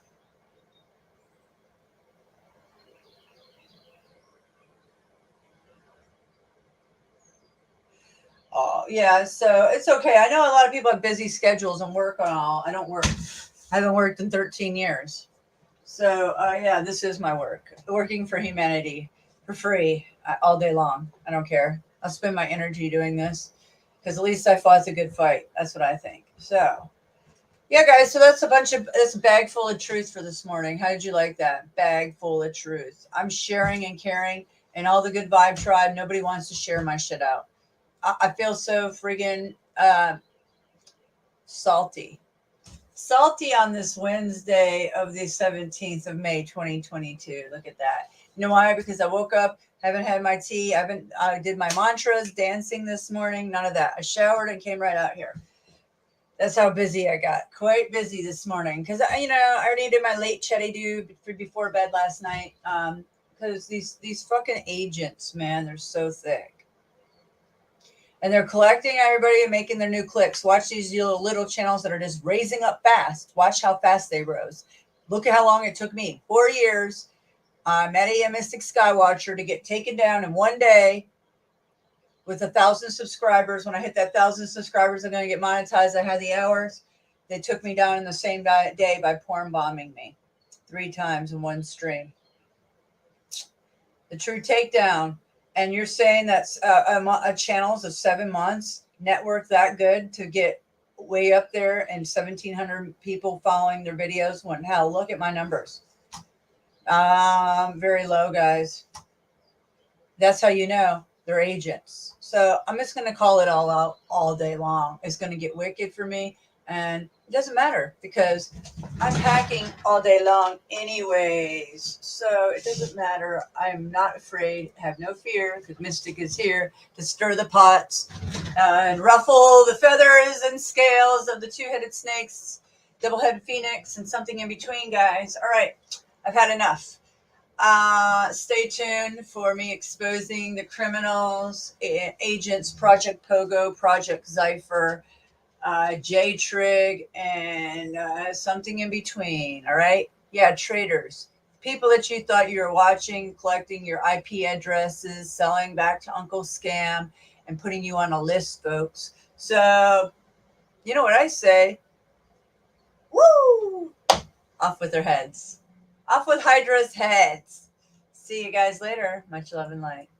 Oh, yeah. So it's okay. I know a lot of people have busy schedules and work on all. I don't work. I haven't worked in 13 years. So yeah, this is my work. Working for humanity for free all day long. I don't care. I'll spend my energy doing this because at least I fought a good fight. That's what I think. So yeah, guys. So that's a bag full of truth for this morning. How did you like that? Bag full of truth. I'm sharing and caring, and all the good vibe tribe. Nobody wants to share my shit out. I feel so friggin' salty on this Wednesday of the 17th of May, 2022. Look at that. You know why? Because I woke up, haven't had my tea, I did my mantras, dancing this morning, none of that. I showered and came right out here. That's how busy I got. Quite busy this morning because I already did my late CHATTY do before bed last night. Because these fucking agents, man, they're so thick. And they're collecting everybody and making their new clicks. Watch these little channels that are just raising up fast. Watch how fast they rose. Look at how long it took me. 4 years. Medi and Mystic Skywatcher to get taken down in one day with 1,000 subscribers. When I hit that 1,000 subscribers, I'm going to get monetized. I had the hours. They took me down in the same day by porn bombing me 3 times in one stream. The true takedown. And you're saying that's a channels of 7 months, network that good to get way up there and 1,700 people following their videos when hell, look at my numbers. Very low, guys. That's how you know they're agents. So I'm just going to call it all out all day long. It's going to get wicked for me. And it doesn't matter because I'm hacking all day long anyways. So it doesn't matter. I'm not afraid. Have no fear because Mystic is here to stir the pots and ruffle the feathers and scales of the 2-headed snakes, double-headed phoenix, and something in between, guys. All right. I've had enough. Stay tuned for me exposing the criminals, agents, Project Pogo, Project Zypher, J-Trig, and something in between. All right. Yeah. Traitors, people that you thought you were watching, collecting your IP addresses, selling back to Uncle Scam and putting you on a list, folks. So you know what I say? Woo! Off with their heads. Off with Hydra's heads. See you guys later. Much love and light.